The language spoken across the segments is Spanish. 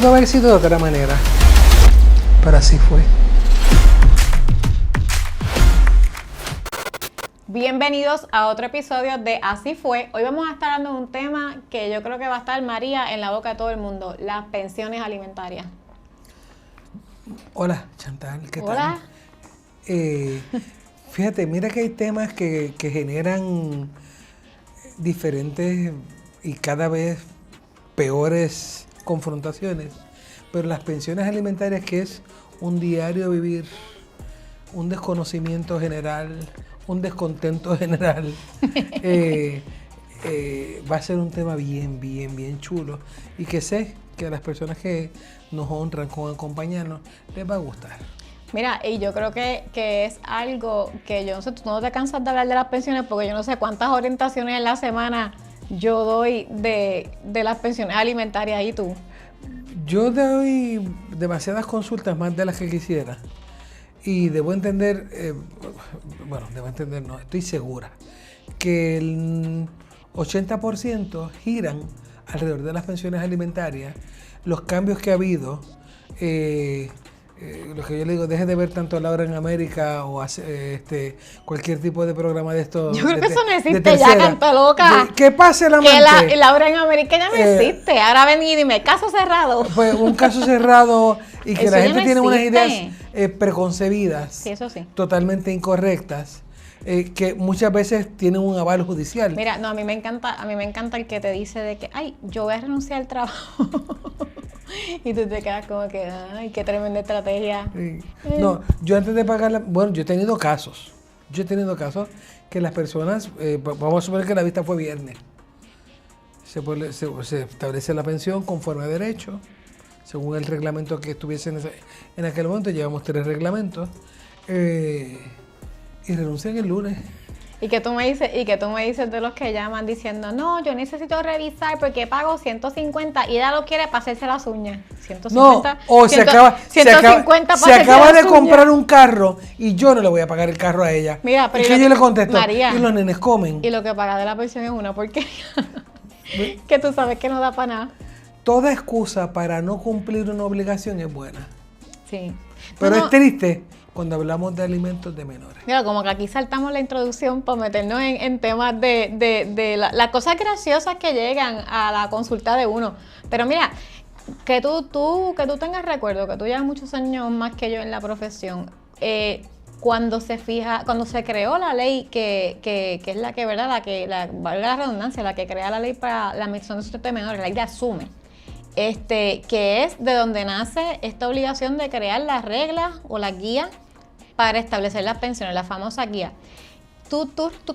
Pudo haber sido de otra manera, pero así fue. Bienvenidos a otro episodio de Así Fue. Hoy vamos a estar hablando de un tema que yo creo que va a estar, María, en la boca de todo el mundo, las pensiones alimentarias. Hola, Chantal, ¿qué Hola. tal? Fíjate, mira que hay temas que generan diferentes y cada vez peores confrontaciones, pero las pensiones alimentarias, que es un diario vivir, un desconocimiento general, un descontento general, va a ser un tema bien chulo, y que sé que a las personas que nos honran con acompañarnos les va a gustar. Mira, y yo creo que es algo que yo no sé, tú no te cansas de hablar de las pensiones, porque yo no sé cuántas orientaciones en la semana yo doy de las pensiones alimentarias. ¿Y tú? Yo doy demasiadas consultas, más de las que quisiera, y debo entender, no, estoy segura que el 80% giran alrededor de las pensiones alimentarias, los cambios que ha habido, lo que yo le digo, deje de ver tanto Laura en América o cualquier tipo de programa de esto. Yo creo que eso no existe tercera. ya, canto loca. ¿Qué pasa el amante? Que Laura en América ya no existe. Ahora ven y dime, caso cerrado. Pues un caso cerrado, y que Eso la ya gente no tiene unas existe. ideas preconcebidas, Sí, eso sí. totalmente incorrectas, que muchas veces tienen un aval judicial. Mira, no, a mí me encanta el que te dice de que, ay, yo voy a renunciar al trabajo. Y tú te quedas como que, ay, qué tremenda estrategia. Sí. No, yo antes de pagar bueno, yo he tenido casos que las personas, vamos a suponer que la vista fue viernes, se establece la pensión conforme a derecho, según el reglamento que estuviese en aquel momento. Llevamos 3 reglamentos, y renuncian el lunes. Y que tú me dices de los que llaman diciendo, no, yo necesito revisar porque pago 150 y ella lo quiere para hacerse las uñas. 150, No, o 150 se acaba de comprar un carro y yo no le voy a pagar el carro a ella. Mira, pero y que yo le contesto, María, y los nenes comen. Y lo que paga de la pensión es una porquería. Que tú sabes que no da para nada. Toda excusa para no cumplir una obligación es buena. Sí. Pero No, es triste cuando hablamos de alimentos de menores. Mira, como que aquí saltamos la introducción para meternos en temas de las cosas graciosas que llegan a la consulta de uno. Pero mira, que tú tengas recuerdo, que tú llevas muchos años más que yo en la profesión, cuando se creó la ley que es la que, ¿verdad? Valga la redundancia, la que crea la ley para la admisión de sustento de menores, la ley de ASUME, que es de donde nace esta obligación de crear las reglas o las guías para establecer las pensiones, la famosa guía. ¿Tú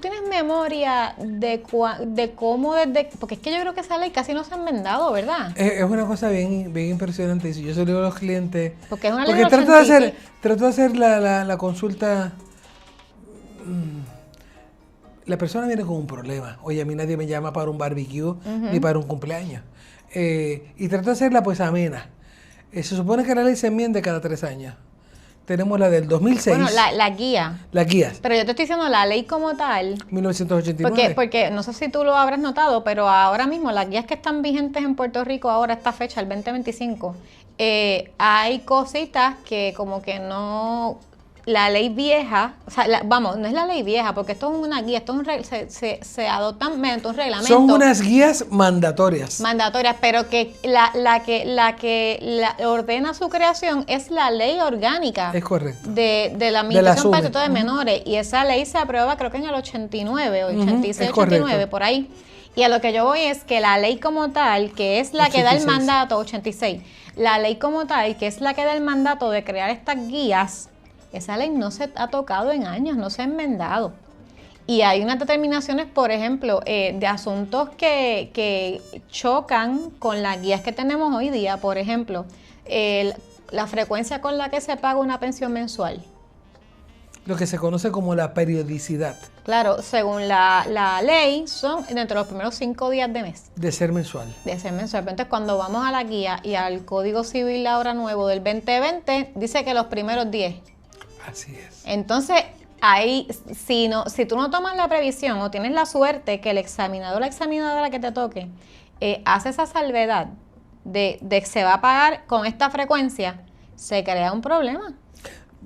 tienes memoria de cómo porque es que yo creo que esa ley casi no se ha enmendado, ¿verdad? Es una cosa bien impresionante. Y si yo se lo digo a los clientes, Porque es una ley porque de trato de hacer la consulta. La persona viene con un problema. Oye, a mí nadie me llama para un barbecue ni para un cumpleaños. Y trato de hacerla pues amena. Se supone que la ley se enmiende cada 3 años. Tenemos la del 2006. Bueno, la guía. Las guías. Pero yo te estoy diciendo la ley como tal. 1989. Porque no sé si tú lo habrás notado, pero ahora mismo las guías que están vigentes en Puerto Rico ahora, esta fecha, el 2025, hay cositas que como que no... La ley vieja, o sea, no es la ley vieja, porque esto es una guía, esto es se adoptan mediante un reglamento. Son unas guías mandatorias. Mandatorias, pero que la que ordena su creación es la ley orgánica. Es correcto. De la Administración para el Estatuto de Menores. Y esa ley se aprueba creo que en el 89, o 86, 89, por ahí. Y a lo que yo voy es que la ley como tal, que es la 86. Que da el mandato, 86, la ley como tal, que es la que da el mandato de crear estas guías, esa ley no se ha tocado en años, no se ha enmendado. Y hay unas determinaciones, por ejemplo, de asuntos que chocan con las guías que tenemos hoy día. Por ejemplo, la frecuencia con la que se paga una pensión mensual. Lo que se conoce como la periodicidad. Claro, según la ley, son dentro de los primeros 5 días de mes. De ser mensual. De ser mensual. Entonces, cuando vamos a la guía y al Código Civil ahora nuevo del 2020, dice que los primeros 10. Así es. Entonces, ahí, si tú no tomas la previsión o tienes la suerte que el examinador o la examinadora que te toque hace esa salvedad, de se va a pagar con esta frecuencia, se crea un problema.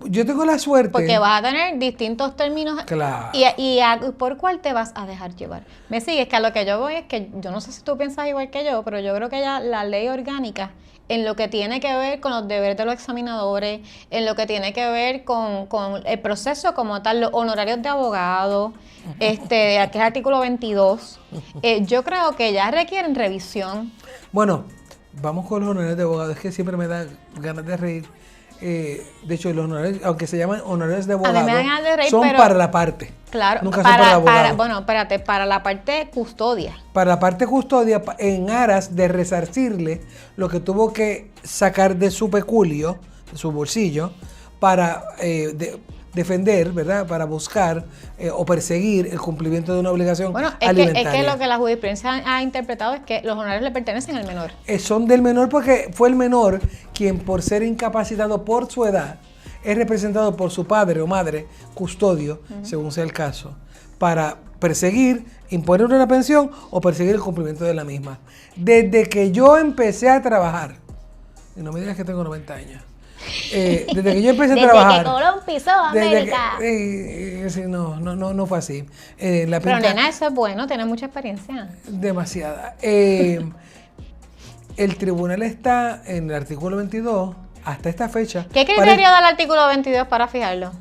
Yo tengo la suerte. Porque vas a tener distintos términos. Claro. Y por cuál te vas a dejar llevar. Me sigues, que a lo que yo voy es que yo no sé si tú piensas igual que yo, pero yo creo que ya la ley orgánica, en lo que tiene que ver con los deberes de los examinadores, en lo que tiene que ver con el proceso como tal, los honorarios de abogado, que es el artículo 22, yo creo que ya requieren revisión. Bueno, vamos con los honorarios de abogado. Es que siempre me da ganas de reír. De hecho, los honorarios, aunque se llaman honorarios de abogado, son para la parte. Claro, nunca son para el abogado. Bueno, espérate, para la parte custodia. Para la parte custodia, en aras de resarcirle lo que tuvo que sacar de su peculio, de su bolsillo, para defender, ¿verdad? Para buscar o perseguir el cumplimiento de una obligación alimentaria. Es que lo que la jurisprudencia ha interpretado es que los honorarios le pertenecen al menor. Son del menor porque fue el menor quien, por ser incapacitado por su edad, es representado por su padre o madre, custodio, según sea el caso, para perseguir, imponer una pensión o perseguir el cumplimiento de la misma. Desde que yo empecé a trabajar, y no me digas que tengo 90 años, desde que yo empecé a trabajar. Desde que Colón pisó América. No fue así. Pero nena, eso es bueno, tiene mucha experiencia. Demasiada. El tribunal está en el artículo 22 hasta esta fecha. ¿Qué criterio da el artículo 22 para fijarlo?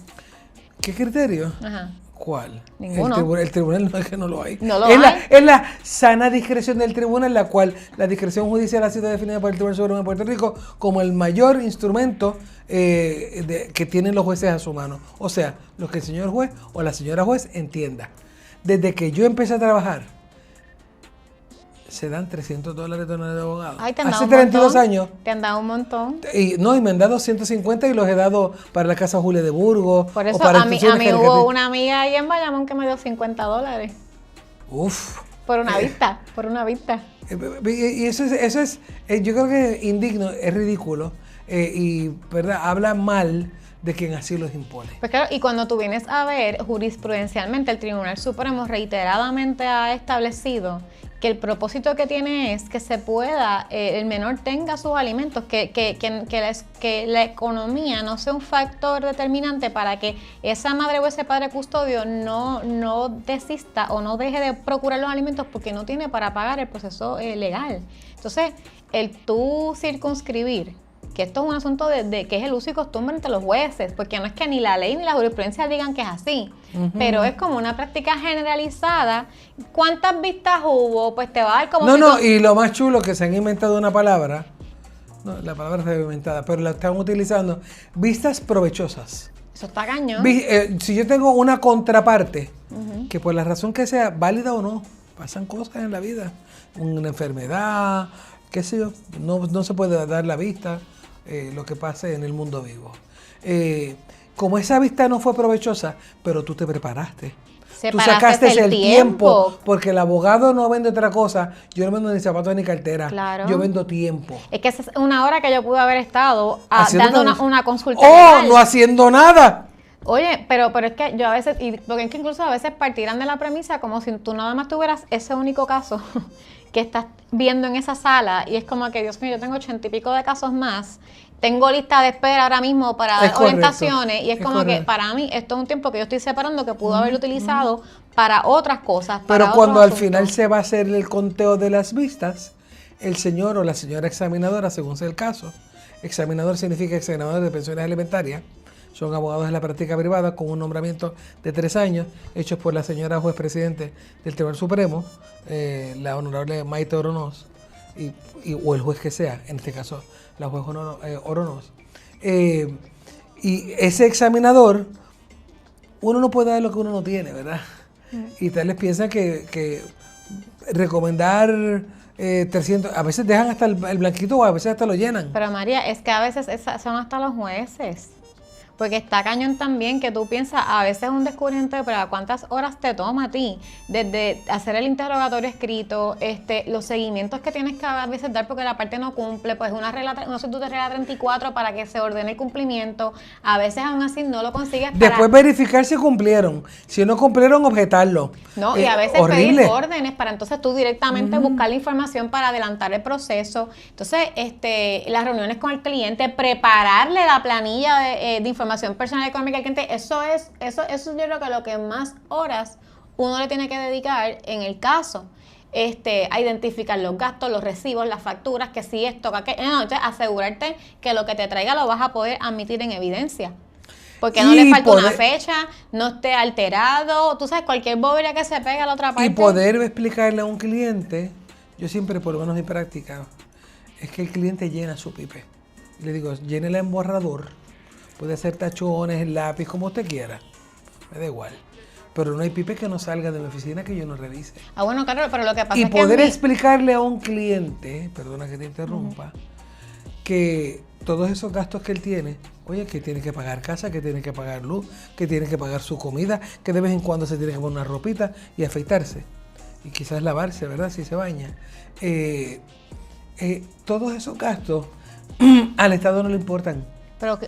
¿Qué criterio? Ajá. ¿Cuál? Ninguno. El tribunal no es que no lo hay. No lo hay. Es la sana discreción del tribunal, la cual la discreción judicial ha sido definida por el Tribunal Supremo de Puerto Rico como el mayor instrumento que tienen los jueces a su mano. O sea, lo que el señor juez o la señora juez entienda. Desde que yo empecé a trabajar, se dan $300 de honorario de abogado. Ay, te han dado hace un 32 montón. años. Te han dado un montón. Y me han dado 150 y los he dado para la Casa Julia de Burgos. Por eso o para a mí hubo una amiga ahí en Bayamón que me dio $50. Uf. Por una vista, por una vista. Y eso es yo creo que es indigno, es ridículo. Y ¿verdad? Habla mal de quien así los impone. Pues claro, y cuando tú vienes a ver jurisprudencialmente, el Tribunal Supremo reiteradamente ha establecido que el propósito que tiene es que se pueda, el menor tenga sus alimentos, que la economía no sea un factor determinante para que esa madre o ese padre custodio no desista o no deje de procurar los alimentos porque no tiene para pagar el proceso legal. Entonces, el tú circunscribir, que esto es un asunto de que es el uso y costumbre entre los jueces, porque no es que ni la ley ni la jurisprudencia digan que es así, pero es como una práctica generalizada. ¿Cuántas vistas hubo? Pues te va a dar como... y lo más chulo que se han inventado una palabra, la palabra está inventada, pero la están utilizando, vistas provechosas. Eso está cañón. Si yo tengo una contraparte, que por la razón que sea, válida o no, pasan cosas en la vida, una enfermedad, qué sé yo, no se puede dar la vista, lo que pase en el mundo vivo. Como esa vista no fue provechosa, pero tú te preparaste. Tú sacaste el tiempo, porque el abogado no vende otra cosa. Yo no vendo ni zapatos ni cartera. Claro. Yo vendo tiempo. Es que esa es una hora que yo pude haber estado dando una consulta. No haciendo nada. Oye, pero es que yo a veces, porque es que incluso a veces partirán de la premisa como si tú nada más tuvieras ese único caso que estás viendo en esa sala, y es como que, Dios mío, yo tengo 80 y pico de casos más, tengo lista de espera ahora mismo para dar orientaciones, y es como que para mí esto es un tiempo que yo estoy separando que pudo haber utilizado para otras cosas. Pero cuando al final se va a hacer el conteo de las vistas, el señor o la señora examinadora, según sea el caso, examinador significa examinador de pensiones alimentarias, son abogados de la práctica privada con un nombramiento de 3 años, hechos por la señora juez presidente del Tribunal Supremo, la honorable Maite Oronoz, o el juez que sea, en este caso la juez Oronoz. Y ese examinador, uno no puede dar lo que uno no tiene, ¿verdad? Y tal vez piensan que recomendar 300, a veces dejan hasta el blanquito o a veces hasta lo llenan. Pero María, es que a veces son hasta los jueces. Porque está cañón también que tú piensas, a veces un descubrimiento de prueba, ¿cuántas horas te toma a ti? Desde hacer el interrogatorio escrito, los seguimientos que tienes que a veces dar porque la parte no cumple, pues una solicitud de regla 34 para que se ordene el cumplimiento, a veces aún así no lo consigues. Después verificar si cumplieron, si no cumplieron, objetarlo. No, y a veces horrible. pedir órdenes para entonces tú directamente buscar la información para adelantar el proceso. Entonces, las reuniones con el cliente, prepararle la planilla de información personal económica al cliente, eso yo creo que lo que más horas uno le tiene que dedicar en el caso, a identificar los gastos, los recibos, las facturas, que si esto, que entonces asegurarte que lo que te traiga lo vas a poder admitir en evidencia. Porque no le falta una fecha, no esté alterado, tú sabes, cualquier bobería que se pegue a la otra parte. Y poder explicarle a un cliente, yo siempre, por lo menos mi práctica, es que el cliente llena su pipe. Le digo, llénela en borrador. Puede hacer tachones, el lápiz, como usted quiera. Me da igual. Pero no hay pipe que no salga de mi oficina que yo no revise. Ah, bueno, claro, pero lo que pasa y es que... poder explicarle a un cliente, perdona que te interrumpa, que todos esos gastos que él tiene, oye, que tiene que pagar casa, que tiene que pagar luz, que tiene que pagar su comida, que de vez en cuando se tiene que poner una ropita y afeitarse. Y quizás lavarse, ¿verdad? Si se baña. Todos esos gastos al Estado no le importan. Pero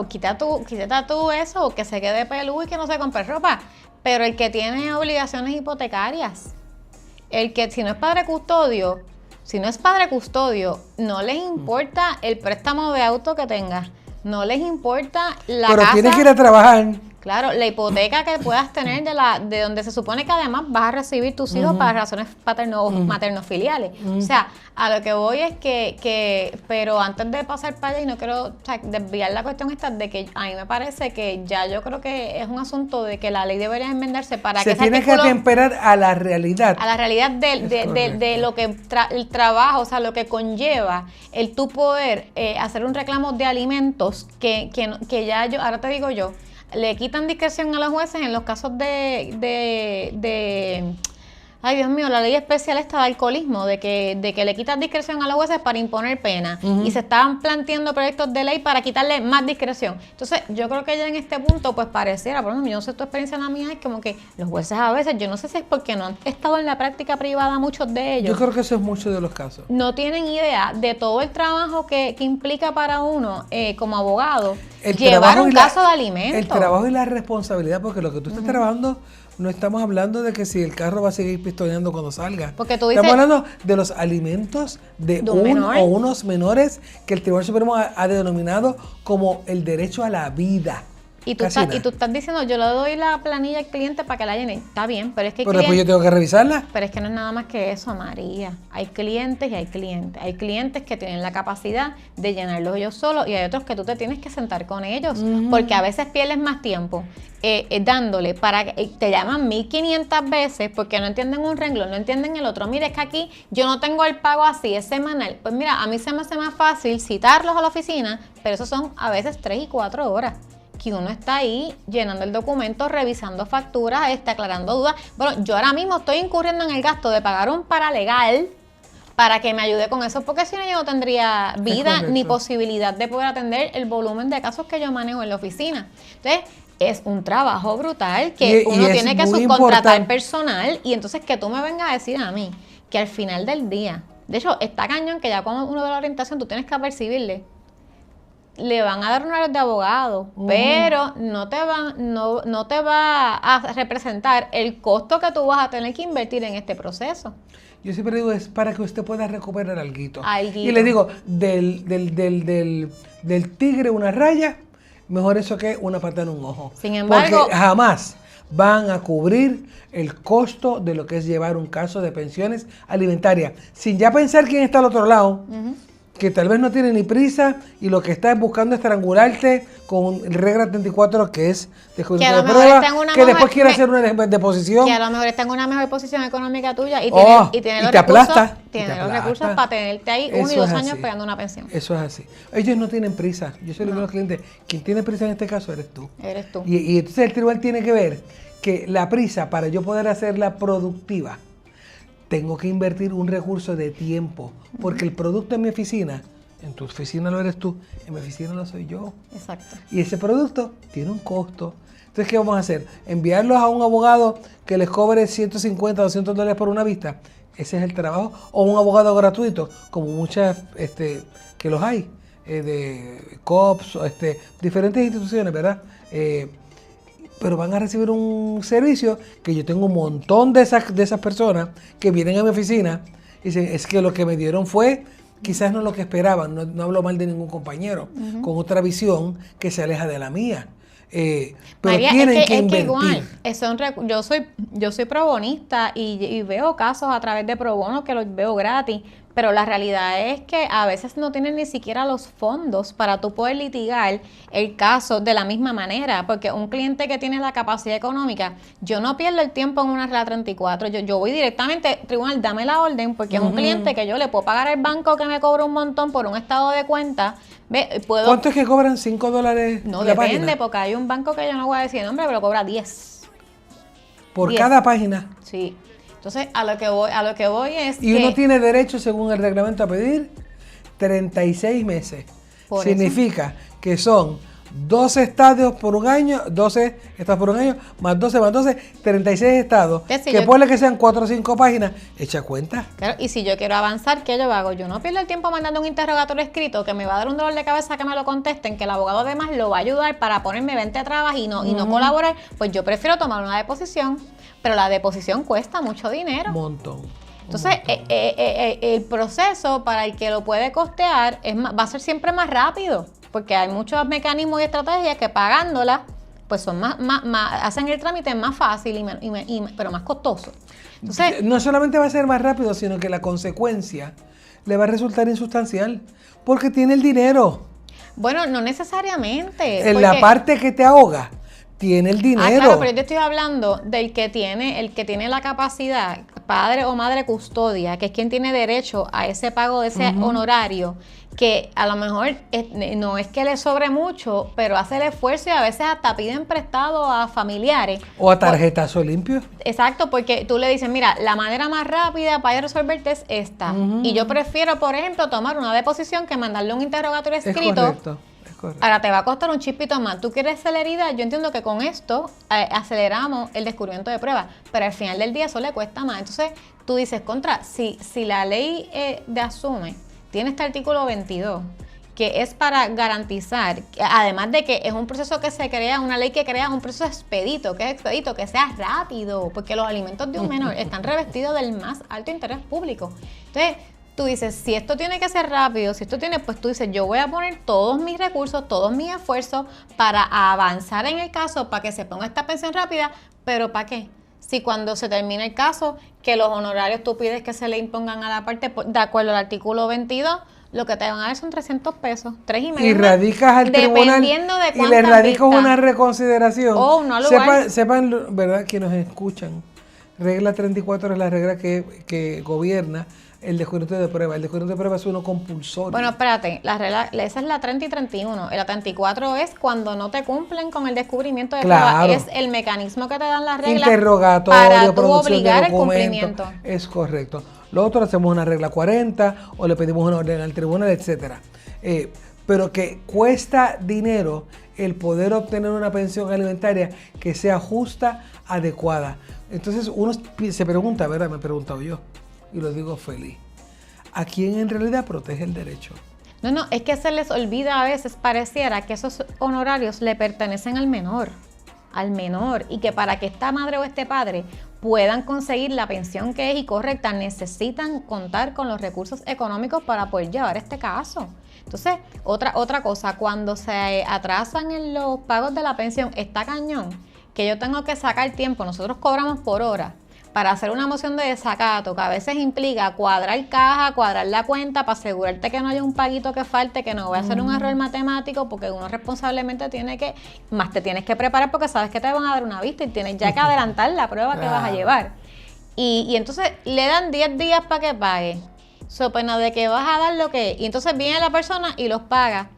quita tú eso, o que se quede peludo y que no se compre ropa. Pero el que tiene obligaciones hipotecarias, el que si no es padre custodio, no les importa el préstamo de auto que tengas, no les importa la casa. Pero tienes que ir a trabajar. Claro, la hipoteca que puedas tener de donde se supone que además vas a recibir tus hijos para razones materno-filiales. O sea, a lo que voy es pero antes de pasar para allá, y no quiero desviar la cuestión esta, de que a mí me parece que ya yo creo que es un asunto de que la ley debería enmendarse para que se tiene que atemperar a la realidad. A la realidad de lo que el trabajo, o sea, lo que conlleva el tú poder hacer un reclamo de alimentos que ya ahora te digo yo, le quitan discreción a los jueces en los casos ay Dios mío, la ley especial esta de alcoholismo, de que le quitan discreción a los jueces para imponer pena. Y se estaban planteando proyectos de ley para quitarle más discreción. Entonces, yo creo que ya en este punto, pues pareciera, por ejemplo, yo no sé tu experiencia, la mía, es como que los jueces a veces, yo no sé si es porque no han estado en la práctica privada muchos de ellos. Yo creo que eso es mucho de los casos. No tienen idea de todo el trabajo que implica para uno como abogado llevar un caso de alimentos. El trabajo y la responsabilidad, porque lo que tú estás trabajando, no estamos hablando de que si el carro va a seguir pistoneando cuando salga. Porque tú dices, estamos hablando de los alimentos de unos menores que el Tribunal Supremo ha denominado como el derecho a la vida. Y tú estás diciendo, yo le doy la planilla al cliente para que la llene. Está bien, pero es que... Pero después yo tengo que revisarla. Pero es que no es nada más que eso, María. Hay clientes y hay clientes. Hay clientes que tienen la capacidad de llenarlos ellos solos y hay otros que tú te tienes que sentar con ellos. Porque a veces pierdes más tiempo dándole para que te llaman 1500 veces porque no entienden un renglón, no entienden el otro. Mira, es que aquí yo no tengo el pago así, es semanal. Pues mira, a mí se me hace más fácil citarlos a la oficina, pero eso son a veces 3 y 4 horas. Que uno está ahí llenando el documento, revisando facturas, aclarando dudas. Bueno, yo ahora mismo estoy incurriendo en el gasto de pagar un paralegal para que me ayude con eso, porque si no yo no tendría vida ni posibilidad de poder atender el volumen de casos que yo manejo en la oficina. Entonces, es un trabajo brutal que uno tiene que subcontratar personal y entonces que tú me vengas a decir a mí que al final del día, de hecho, está cañón que ya cuando uno ve la orientación tú tienes que percibirle. Le van a dar un área de abogado, pero no te va a representar el costo que tú vas a tener que invertir en este proceso. Yo siempre digo, es para que usted pueda recuperar alguito. Alguito. Y le digo, del tigre una raya, mejor eso que una pata en un ojo. Sin embargo, porque jamás van a cubrir el costo de lo que es llevar un caso de pensiones alimentarias, sin ya pensar quién está al otro lado. Que tal vez no tiene ni prisa y lo que está es buscando estrangularte con regla 34, que es descubrimiento de prueba, que después quiere hacer una deposición. Que a lo mejor está en una mejor posición económica tuya y tiene los recursos para tenerte ahí 1 y 2 años pagando una pensión. Eso es así. Ellos no tienen prisa. Yo soy uno de los clientes. Quien tiene prisa en este caso eres tú. Eres tú. Y entonces el tribunal tiene que ver que la prisa, para yo poder hacerla productiva, tengo que invertir un recurso de tiempo, porque el producto en mi oficina En tu oficina lo eres tú, en mi oficina lo soy yo. Exacto. Y ese producto tiene un costo. Entonces, ¿qué vamos a hacer? ¿Enviarlos a un abogado que les cobre $150, $200 por una vista? Ese es el trabajo. O un abogado gratuito, como muchas que los hay, de COPS, diferentes instituciones, ¿verdad? Pero van a recibir un servicio que yo tengo un montón de esas personas que vienen a mi oficina y dicen, es que lo que me dieron fue quizás no lo que esperaban, no hablo mal de ningún compañero, con otra visión que se aleja de la mía. Pero María, tienen que es invertir. Igual, yo soy probonista y veo casos a través de pro bono que los veo gratis, pero la realidad es que a veces no tienen ni siquiera los fondos para tú poder litigar el caso de la misma manera, porque un cliente que tiene la capacidad económica, yo no pierdo el tiempo en una regla 34, yo voy directamente, tribunal, dame la orden, porque es un cliente que yo le puedo pagar al banco que me cobra un montón por un estado de cuenta. ¿Cuánto es que cobran? $5 No, la depende, página? porque hay un banco que yo no voy a decir el nombre, pero cobra 10. Por 10. cada página. Sí. Entonces, a lo que voy es Y que... uno tiene derecho, según el reglamento, a pedir 36 meses. Por Significa que son 12 estadios por un año, 12 estados por un año, más 12, 36 estados. Que ponle que sean 4 o 5 páginas, echa cuenta. Claro, y si yo quiero avanzar, ¿qué yo hago? Yo no pierdo el tiempo mandando un interrogatorio escrito que me va a dar un dolor de cabeza que me lo contesten, que el abogado además lo va a ayudar para ponerme 20 trabas y no colaborar. Pues yo prefiero tomar una deposición, pero la deposición cuesta mucho dinero. Un montón. Entonces, el proceso para el que lo puede costear va a ser siempre más rápido, porque hay muchos mecanismos y estrategias que pagándolas, pues son hacen el trámite más fácil pero más costoso. Entonces, no solamente va a ser más rápido, sino que la consecuencia le va a resultar insustancial, porque tiene el dinero. bueno, no necesariamente. En la parte que te ahoga, tiene el dinero. Claro, pero yo te estoy hablando del que tiene la capacidad, padre o madre custodia, que es quien tiene derecho a ese pago de ese honorario, que a lo mejor no es que le sobre mucho, pero hace el esfuerzo y a veces hasta piden prestado a familiares. O a tarjetazo limpio. Exacto, porque tú le dices, mira, la manera más rápida para resolverte es esta. Y yo prefiero, por ejemplo, tomar una deposición que mandarle un interrogatorio escrito. Es correcto. Ahora te va a costar un chispito más. Tú quieres celeridad, yo entiendo que con esto aceleramos el descubrimiento de pruebas, pero al final del día eso le cuesta más. Entonces tú dices, si la ley de asume tiene este artículo 22, que es para garantizar, además de que es un proceso que se crea, una ley que crea un proceso expedito, que sea rápido, porque los alimentos de un menor están revestidos del más alto interés público. Entonces, tú dices, si esto tiene que ser rápido, pues tú dices, yo voy a poner todos mis recursos, todos mis esfuerzos para avanzar en el caso, para que se ponga esta pensión rápida, pero ¿para qué? Si cuando se termine el caso, que los honorarios tú pides que se le impongan a la parte, de acuerdo al artículo 22, lo que te van a dar son 300 pesos, 3,5. Y radicas al tribunal y le radicas una reconsideración. O un lugar. Sepan, ¿verdad?, que nos escuchan. Regla 34 es la regla que gobierna el descubrimiento de prueba. El descubrimiento de prueba es uno compulsorio. Bueno, espérate, esa es la 30 y 31. La 34 es cuando no te cumplen con el descubrimiento de prueba. Es el mecanismo que te dan las reglas interrogatorio, para tú producción obligar de el documentos. cumplimiento. Es correcto. Lo otro, hacemos una regla 40 o le pedimos una orden al tribunal, etcétera. Pero que cuesta dinero el poder obtener una pensión alimentaria que sea justa, adecuada. Entonces uno se pregunta, ¿verdad? Me he preguntado yo, y lo digo feliz. ¿A quién en realidad protege el derecho? No, es que se les olvida a veces, pareciera que esos honorarios le pertenecen al menor, y que para que esta madre o este padre puedan conseguir la pensión que es y correcta, necesitan contar con los recursos económicos para poder llevar este caso. Entonces, otra cosa, cuando se atrasan en los pagos de la pensión, está cañón, que yo tengo que sacar tiempo, nosotros cobramos por hora, para hacer una moción de desacato, que a veces implica cuadrar caja, cuadrar la cuenta, para asegurarte que no haya un paguito que falte, que no vaya a ser un error matemático, porque uno responsablemente te tienes que preparar porque sabes que te van a dar una vista y tienes ya que adelantar la prueba que vas a llevar. Y entonces le dan 10 días para que pague, so pena de que vas a dar lo que es. Y entonces viene la persona y los paga.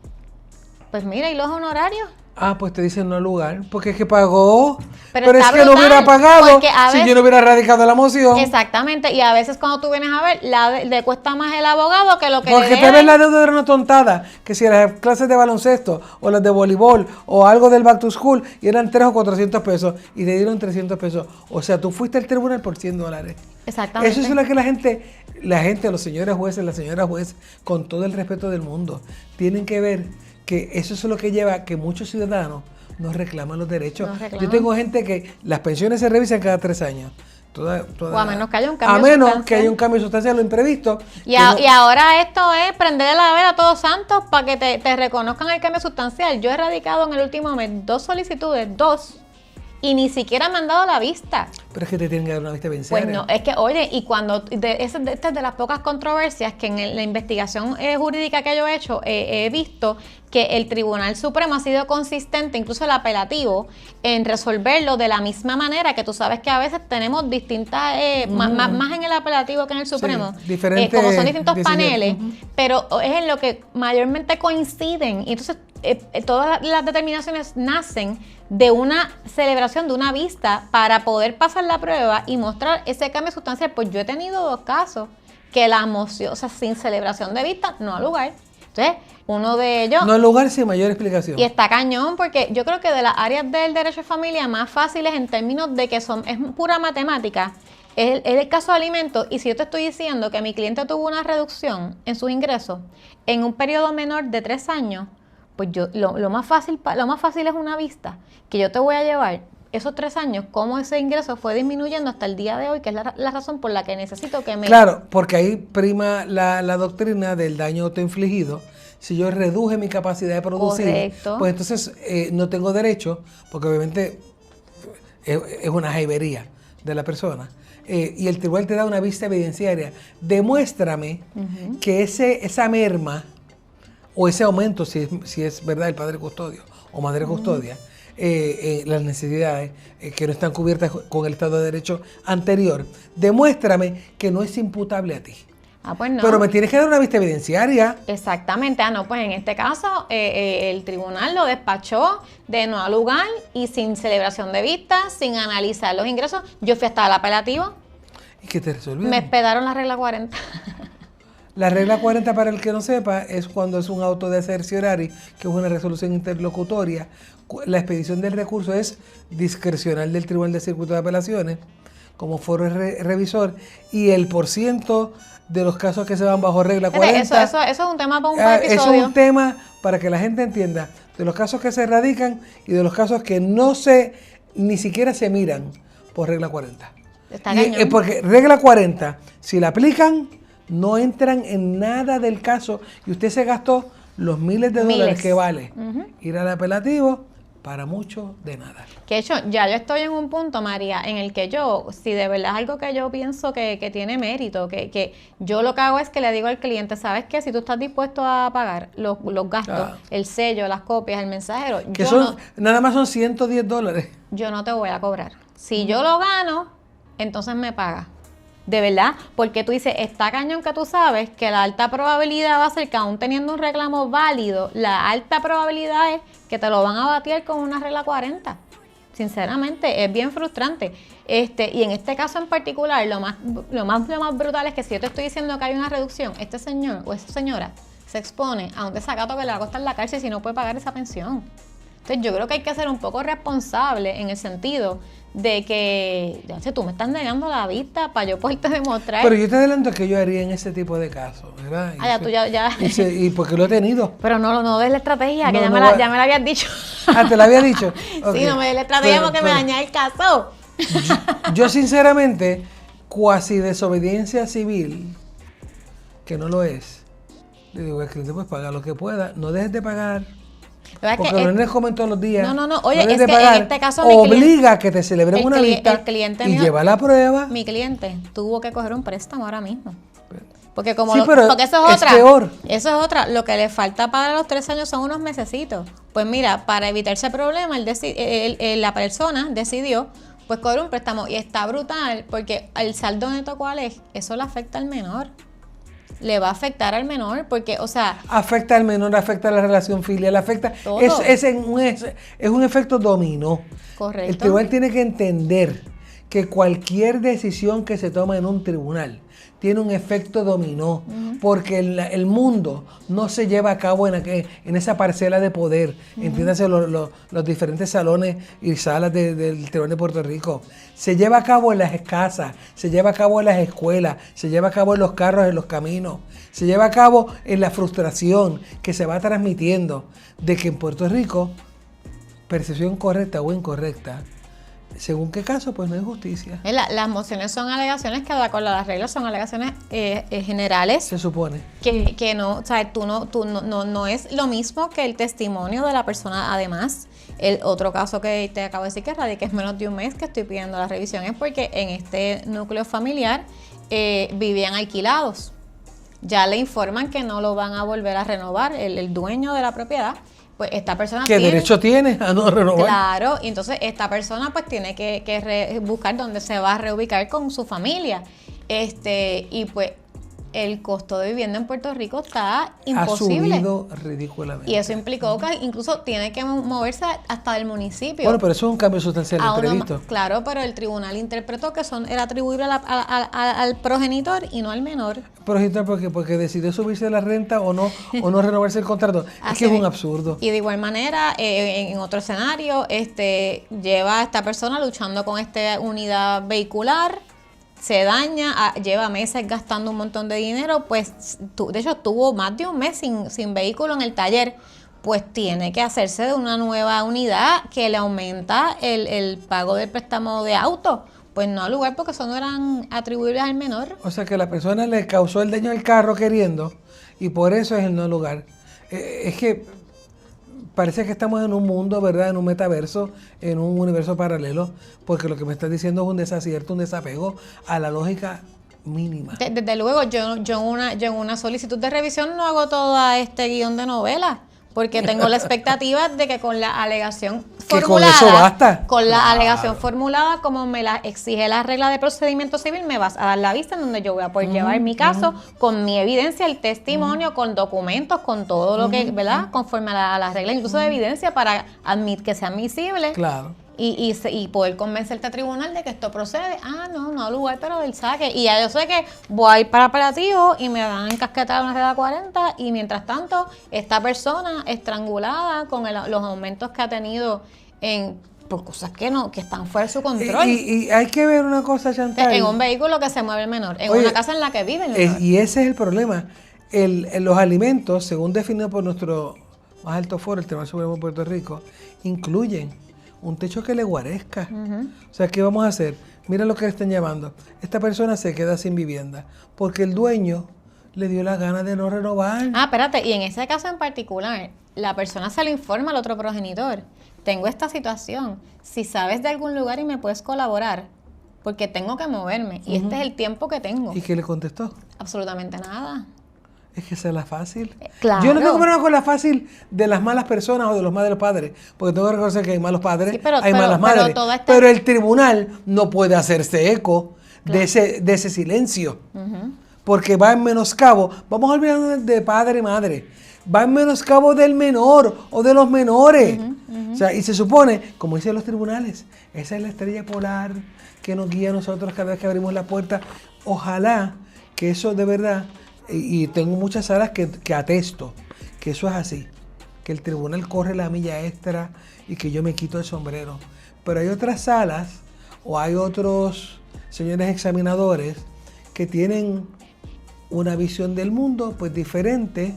Pues mira, ¿y los honorarios? Pues te dicen no al lugar, porque es que pagó, Pero pero es está que no brutal, hubiera pagado porque a si veces- yo no hubiera radicado la moción. Exactamente, y a veces cuando tú vienes a ver, le cuesta más el abogado que lo que Porque le tal vez deben. la deuda era una tontada, que si las clases de baloncesto o las de voleibol o algo del back to school y eran 300 o 400 pesos y te dieron 300 pesos. O sea, tú fuiste al tribunal por $100. Exactamente. Eso es lo que la gente, los señores jueces, las señoras jueces, con todo el respeto del mundo, tienen que ver que eso es lo que lleva a que muchos ciudadanos no reclaman los derechos. No reclaman. Yo tengo gente que las pensiones se revisan cada 3 años. O a menos que haya un cambio A menos sustancial. que haya un cambio sustancial, lo imprevisto. Y ahora esto es prenderle la vela a Todos Santos para que te reconozcan el cambio sustancial. Yo he radicado en el último mes 2 solicitudes, 2, y ni siquiera me han dado la vista. Pero es que te tienen que dar una vista vencida. Pues no, es que, oye, y cuando, esta es de las pocas controversias que en la investigación jurídica que yo he hecho, he visto que el Tribunal Supremo ha sido consistente, incluso el apelativo, en resolverlo de la misma manera, que tú sabes que a veces tenemos distintas, más en el apelativo que en el Supremo, diferentes como son distintos decisiones. paneles, pero es en lo que mayormente coinciden. Y entonces, todas las determinaciones nacen de una celebración, de una vista, para poder pasar la prueba y mostrar ese cambio sustancial. Pues yo he tenido 2 casos que la moción, o sea, sin celebración de vista, no al lugar. Entonces, uno de ellos... No al lugar sin mayor explicación. Y está cañón, porque yo creo que de las áreas del derecho de familia más fáciles en términos de que es pura matemática, es el caso de alimentos. Y si yo te estoy diciendo que mi cliente tuvo una reducción en sus ingresos en un periodo menor de 3 años, pues yo lo más fácil es una vista que yo te voy a llevar esos 3 años, cómo ese ingreso fue disminuyendo hasta el día de hoy, que es la razón por la que necesito que me... Claro, porque ahí prima la doctrina del daño autoinfligido. Si yo reduje mi capacidad de producir, Correcto. pues entonces no tengo derecho, porque obviamente es una jaibería de la persona. Y el tribunal te da una vista evidenciaria. Demuéstrame que esa merma o ese aumento, si es verdad el padre custodio o madre custodia, las necesidades que no están cubiertas con el Estado de Derecho anterior, demuéstrame que no es imputable a ti. Pues no. Pero me tienes que dar una vista evidenciaria. Exactamente. No, pues en este caso el tribunal lo despachó de no al lugar y sin celebración de vista, sin analizar los ingresos. Yo fui hasta el apelativo. ¿Y qué te resolvieron? Me hospedaron la regla 40. La regla 40, para el que no sepa, es cuando es un auto de certiorari, que es una resolución interlocutoria. La expedición del recurso es discrecional del Tribunal de Circuito de Apelaciones, como foro revisor, y el % de los casos que se van bajo regla 40... Eso es un tema para un Eso episodio. es un tema para que la gente entienda de los casos que se radican y de los casos que ni siquiera se miran por regla 40. Está cañón. Porque regla 40, si la aplican, no entran en nada del caso y usted se gastó los miles de dólares que vale ir al apelativo para mucho de nada. Que de hecho, ya yo estoy en un punto, María, en el que yo, si de verdad es algo que yo pienso que tiene mérito, que yo lo que hago es que le digo al cliente, ¿sabes qué? Si tú estás dispuesto a pagar los gastos, el sello, las copias, el mensajero, Que nada más son $110. Yo no te voy a cobrar. Si yo lo gano, entonces me pagas. De verdad, porque tú dices, está cañón que tú sabes que la alta probabilidad va a ser que aún teniendo un reclamo válido, la alta probabilidad es que te lo van a batear con una regla 40. Sinceramente, es bien frustrante. Y en este caso en particular, lo más brutal es que si yo te estoy diciendo que hay una reducción, este señor o esta señora se expone a un desacato que le va a costar la cárcel si no puede pagar esa pensión. Entonces yo creo que hay que ser un poco responsable en el sentido de que, ya sé, tú me estás negando la vista para yo poderte demostrar. Pero yo te adelanto que yo haría en ese tipo de casos, ¿verdad? Y porque lo he tenido. Pero no des la estrategia, que No, ya me la habías dicho. ¿Te la había dicho? Okay. Sí, no me des la estrategia porque me daña el caso. Yo sinceramente, cuasi desobediencia civil, que no lo es, le digo al cliente, pues paga lo que pueda, no dejes de pagar. Porque los nenes comen todos los días. No. Oye, no es que pagar, en este caso obliga a que te celebren una vista el cliente y mío, lleva la prueba. Mi cliente tuvo que coger un préstamo ahora mismo. Porque porque eso es otra. Peor. Eso es otra. Lo que le falta para los 3 años son unos mesecitos. Pues mira, para evitar ese problema, la persona decidió pues coger un préstamo. Y está brutal porque el saldo neto, ¿cuál es? Eso le afecta al menor. le va a afectar al menor, porque, o sea... Afecta al menor, afecta a la relación filial, afecta... Todo. Es un efecto dominó. Correcto. El tribunal tiene que entender que cualquier decisión que se toma en un tribunal tiene un efecto dominó, porque el mundo no se lleva a cabo en esa parcela de poder, entiéndase los diferentes salones y salas del Tribunal de Puerto Rico. Se lleva a cabo en las casas, se lleva a cabo en las escuelas, se lleva a cabo en los carros, en los caminos, se lleva a cabo en la frustración que se va transmitiendo de que en Puerto Rico, percepción correcta o incorrecta, según qué caso, pues no hay justicia. Las mociones son alegaciones que, de acuerdo a las reglas, son alegaciones generales. Se supone. Que no, o sea, no es lo mismo que el testimonio de la persona. Además, el otro caso que te acabo de decir que radica es menos de un mes que estoy pidiendo la revisión es porque en este núcleo familiar vivían alquilados. Ya le informan que no lo van a volver a renovar el dueño de la propiedad. Pues esta persona ¿Qué derecho tiene a no renovar? Claro, y entonces esta persona pues tiene que buscar dónde se va a reubicar con su familia. Y pues el costo de vivienda en Puerto Rico está imposible. Ha subido ridículamente. Y eso implicó que incluso tiene que moverse hasta del municipio. Bueno, pero eso es un cambio sustancial imprevisto. Claro, pero el tribunal interpretó que era atribuible al progenitor y no al menor. Progenitor porque decidió subirse la renta o no renovarse el contrato. Es que es un absurdo. Y de igual manera, en otro escenario, lleva a esta persona luchando con esta unidad vehicular, se daña, lleva meses gastando un montón de dinero, pues de hecho tuvo más de un mes sin vehículo en el taller, pues tiene que hacerse de una nueva unidad que le aumenta el pago del préstamo de auto. Pues no al lugar, porque eso no eran atribuibles al menor. O sea que la persona le causó el daño al carro queriendo y por eso es el no lugar. Es que parece que estamos en un mundo, ¿verdad? En un metaverso, en un universo paralelo, porque lo que me estás diciendo es un desacierto, un desapego a la lógica mínima. Desde luego, yo en una solicitud de revisión no hago todo este guión de novela, porque tengo la expectativa de que con la alegación formulada, con eso basta. Con la alegación formulada, como me la exige la regla de procedimiento civil, me vas a dar la vista en donde yo voy a poder llevar mi caso con mi evidencia, el testimonio, con documentos, con todo lo que, ¿verdad? Conforme a la regla, incluso de evidencia para que sea admisible. Claro. Y poder convencer a este tribunal de que esto procede. No lugar, pero del saque. Y ya yo sé que voy a ir para apelativo y me van a encasquetar una regla 40 y mientras tanto esta persona estrangulada con los aumentos que ha tenido por cosas que están fuera de su control. Y hay que ver una cosa, Chantal. En un vehículo que se mueve el menor, en una casa en la que vive el menor. Y ese es el problema. Los alimentos, según definido por nuestro más alto foro, el Tribunal Supremo de Puerto Rico, incluyen un techo que le guarezca. O sea, ¿qué vamos a hacer? Mira lo que le están llamando. Esta persona se queda sin vivienda porque el dueño le dio la gana de no renovar. Espérate, y en ese caso en particular, la persona se lo informa al otro progenitor. Tengo esta situación. Si sabes de algún lugar y me puedes colaborar, porque tengo que moverme y este es el tiempo que tengo. ¿Y qué le contestó? Absolutamente nada. Es que esa es la fácil. Claro. Yo no tengo problema con la fácil de las malas personas o de los malos padres, porque tengo que reconocer que hay malos padres, hay malas madres. Pero el tribunal no puede hacerse eco de ese silencio, porque va en menoscabo. Vamos a olvidarnos de padre y madre. Va en menoscabo del menor o de los menores. O sea, y se supone, como dicen los tribunales, esa es la estrella polar que nos guía a nosotros cada vez que abrimos la puerta. Ojalá que eso de verdad... Y tengo muchas salas que atesto que eso es así, que el tribunal corre la milla extra y que yo me quito el sombrero. Pero hay otras salas o hay otros señores examinadores que tienen una visión del mundo pues diferente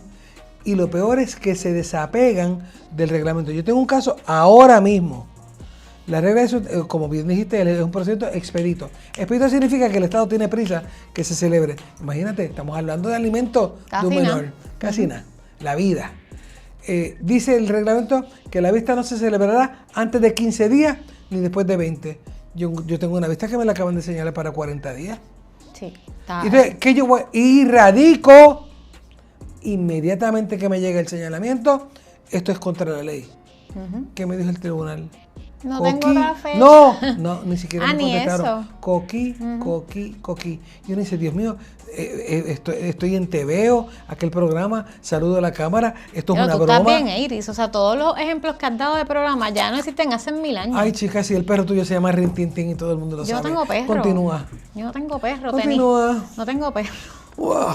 y lo peor es que se desapegan del reglamento. Yo tengo un caso ahora mismo. La regla es, como bien dijiste, es un procedimiento expedito. Expedito significa que el Estado tiene prisa que se celebre. Imagínate, estamos hablando de alimentos de un menor. Casi nada. La vida. Dice el reglamento que la vista no se celebrará antes de 15 días ni después de 20. Yo tengo una vista que me la acaban de señalar para 40 días. Sí. Entonces, ¿qué yo voy? Y radico inmediatamente que me llega el señalamiento. Esto es contra la ley. ¿Qué me dijo el tribunal? No tengo otra fecha. No, ni siquiera me ni contestaron. eso. Coqui. Y uno dice, Dios mío, estoy en TVO, aquel programa, saludo a la cámara, esto Pero es una tú broma. estás bien, Iris. O sea, todos los ejemplos que has dado de programa ya no existen hace 1000 años. Ay, chicas, si el perro tuyo se llama Rin Tin Tin y todo el mundo lo Yo no sabe. tengo perro. Continúa. Yo no tengo perro. Continúa. No tengo perro. Wow.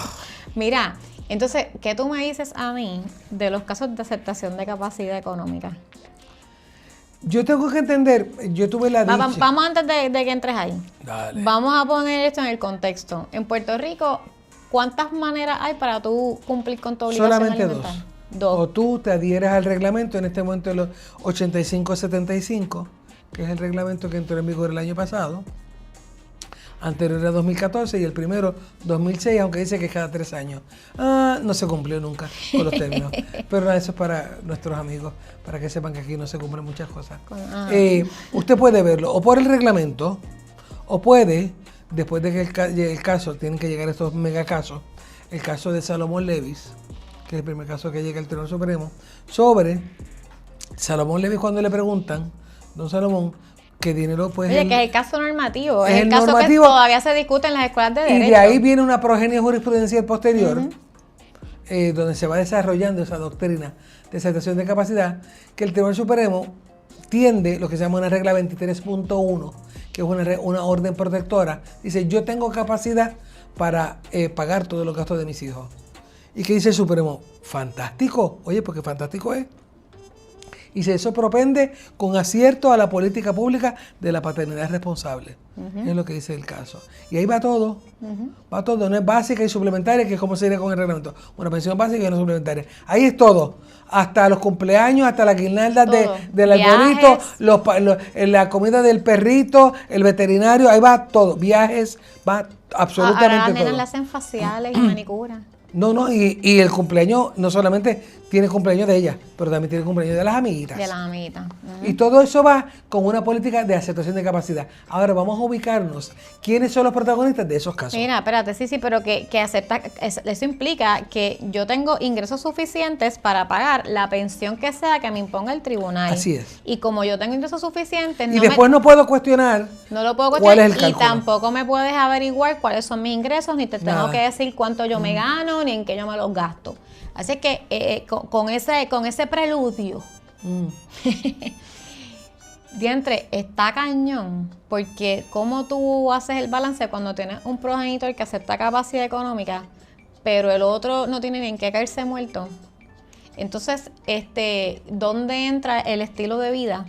Mira, entonces, ¿qué tú me dices a mí de los casos de aceptación de capacidad económica? Yo tengo que entender, yo tuve la dicha. Vamos antes de que entres ahí. Dale. Vamos a poner esto en el contexto. En Puerto Rico, ¿cuántas maneras hay para tú cumplir con tu obligación Solamente alimentaria? O tú te adhieres al reglamento, en este momento de los 85-75, que es el reglamento que entró en vigor el año pasado, anterior a 2014 y el primero 2006, aunque dice que es cada 3 años. No se cumplió nunca con los términos. Pero nada, eso es para nuestros amigos, para que sepan que aquí no se cumplen muchas cosas. Usted puede verlo o por el reglamento, o puede, después de que llegue el caso, tienen que llegar estos megacasos, el caso de Salomón Levis, que es el primer caso que llega al Tribunal Supremo, sobre Salomón Levis cuando le preguntan, don Salomón, ¿qué dinero pues? Oye, que es el caso normativo, es es el caso normativo, que todavía se discute en las escuelas de derecho. y de ahí viene una progenie jurisprudencial posterior, donde se va desarrollando esa doctrina de aceptación de capacidad, que el Tribunal Supremo tiende lo que se llama una regla 23.1, que es una orden protectora. Dice, yo tengo capacidad para pagar todos los gastos de mis hijos. ¿Y qué dice el Supremo? Fantástico. Oye, porque fantástico es. Y si eso propende con acierto a la política pública de la paternidad responsable. Es lo que dice el caso. Y ahí va todo. Va todo. No es básica y suplementaria, que es como se diría con el reglamento. Una pensión básica y una suplementaria. Ahí es todo. Hasta los cumpleaños, hasta las guirnaldas del arbolito, la comida del perrito, el veterinario, ahí va todo. Viajes, va absolutamente Ahora las todo. nenas le hacen faciales y manicura. No, y el cumpleaños no solamente tiene cumpleaños de ella, pero también tiene cumpleaños de las amiguitas. De las amiguitas. Y todo eso va con una política de aceptación de capacidad. Ahora vamos a ubicarnos. ¿Quiénes son los protagonistas de esos casos? Mira, espérate, sí, pero que acepta, eso implica que yo tengo ingresos suficientes para pagar la pensión que sea que me imponga el tribunal. Así es. Y como yo tengo ingresos suficientes, Y después no puedo cuestionar no lo puedo cuál cuestionar es el y cálculo. tampoco me puedes averiguar cuáles son mis ingresos, ni te tengo Nada. que decir cuánto yo me gano, ni en qué yo me los gasto. Así que con ese preludio, diantre, está cañón, porque cómo tú haces el balance cuando tienes un progenitor que acepta capacidad económica, pero el otro no tiene ni en qué caerse muerto. Entonces, ¿dónde entra el estilo de vida?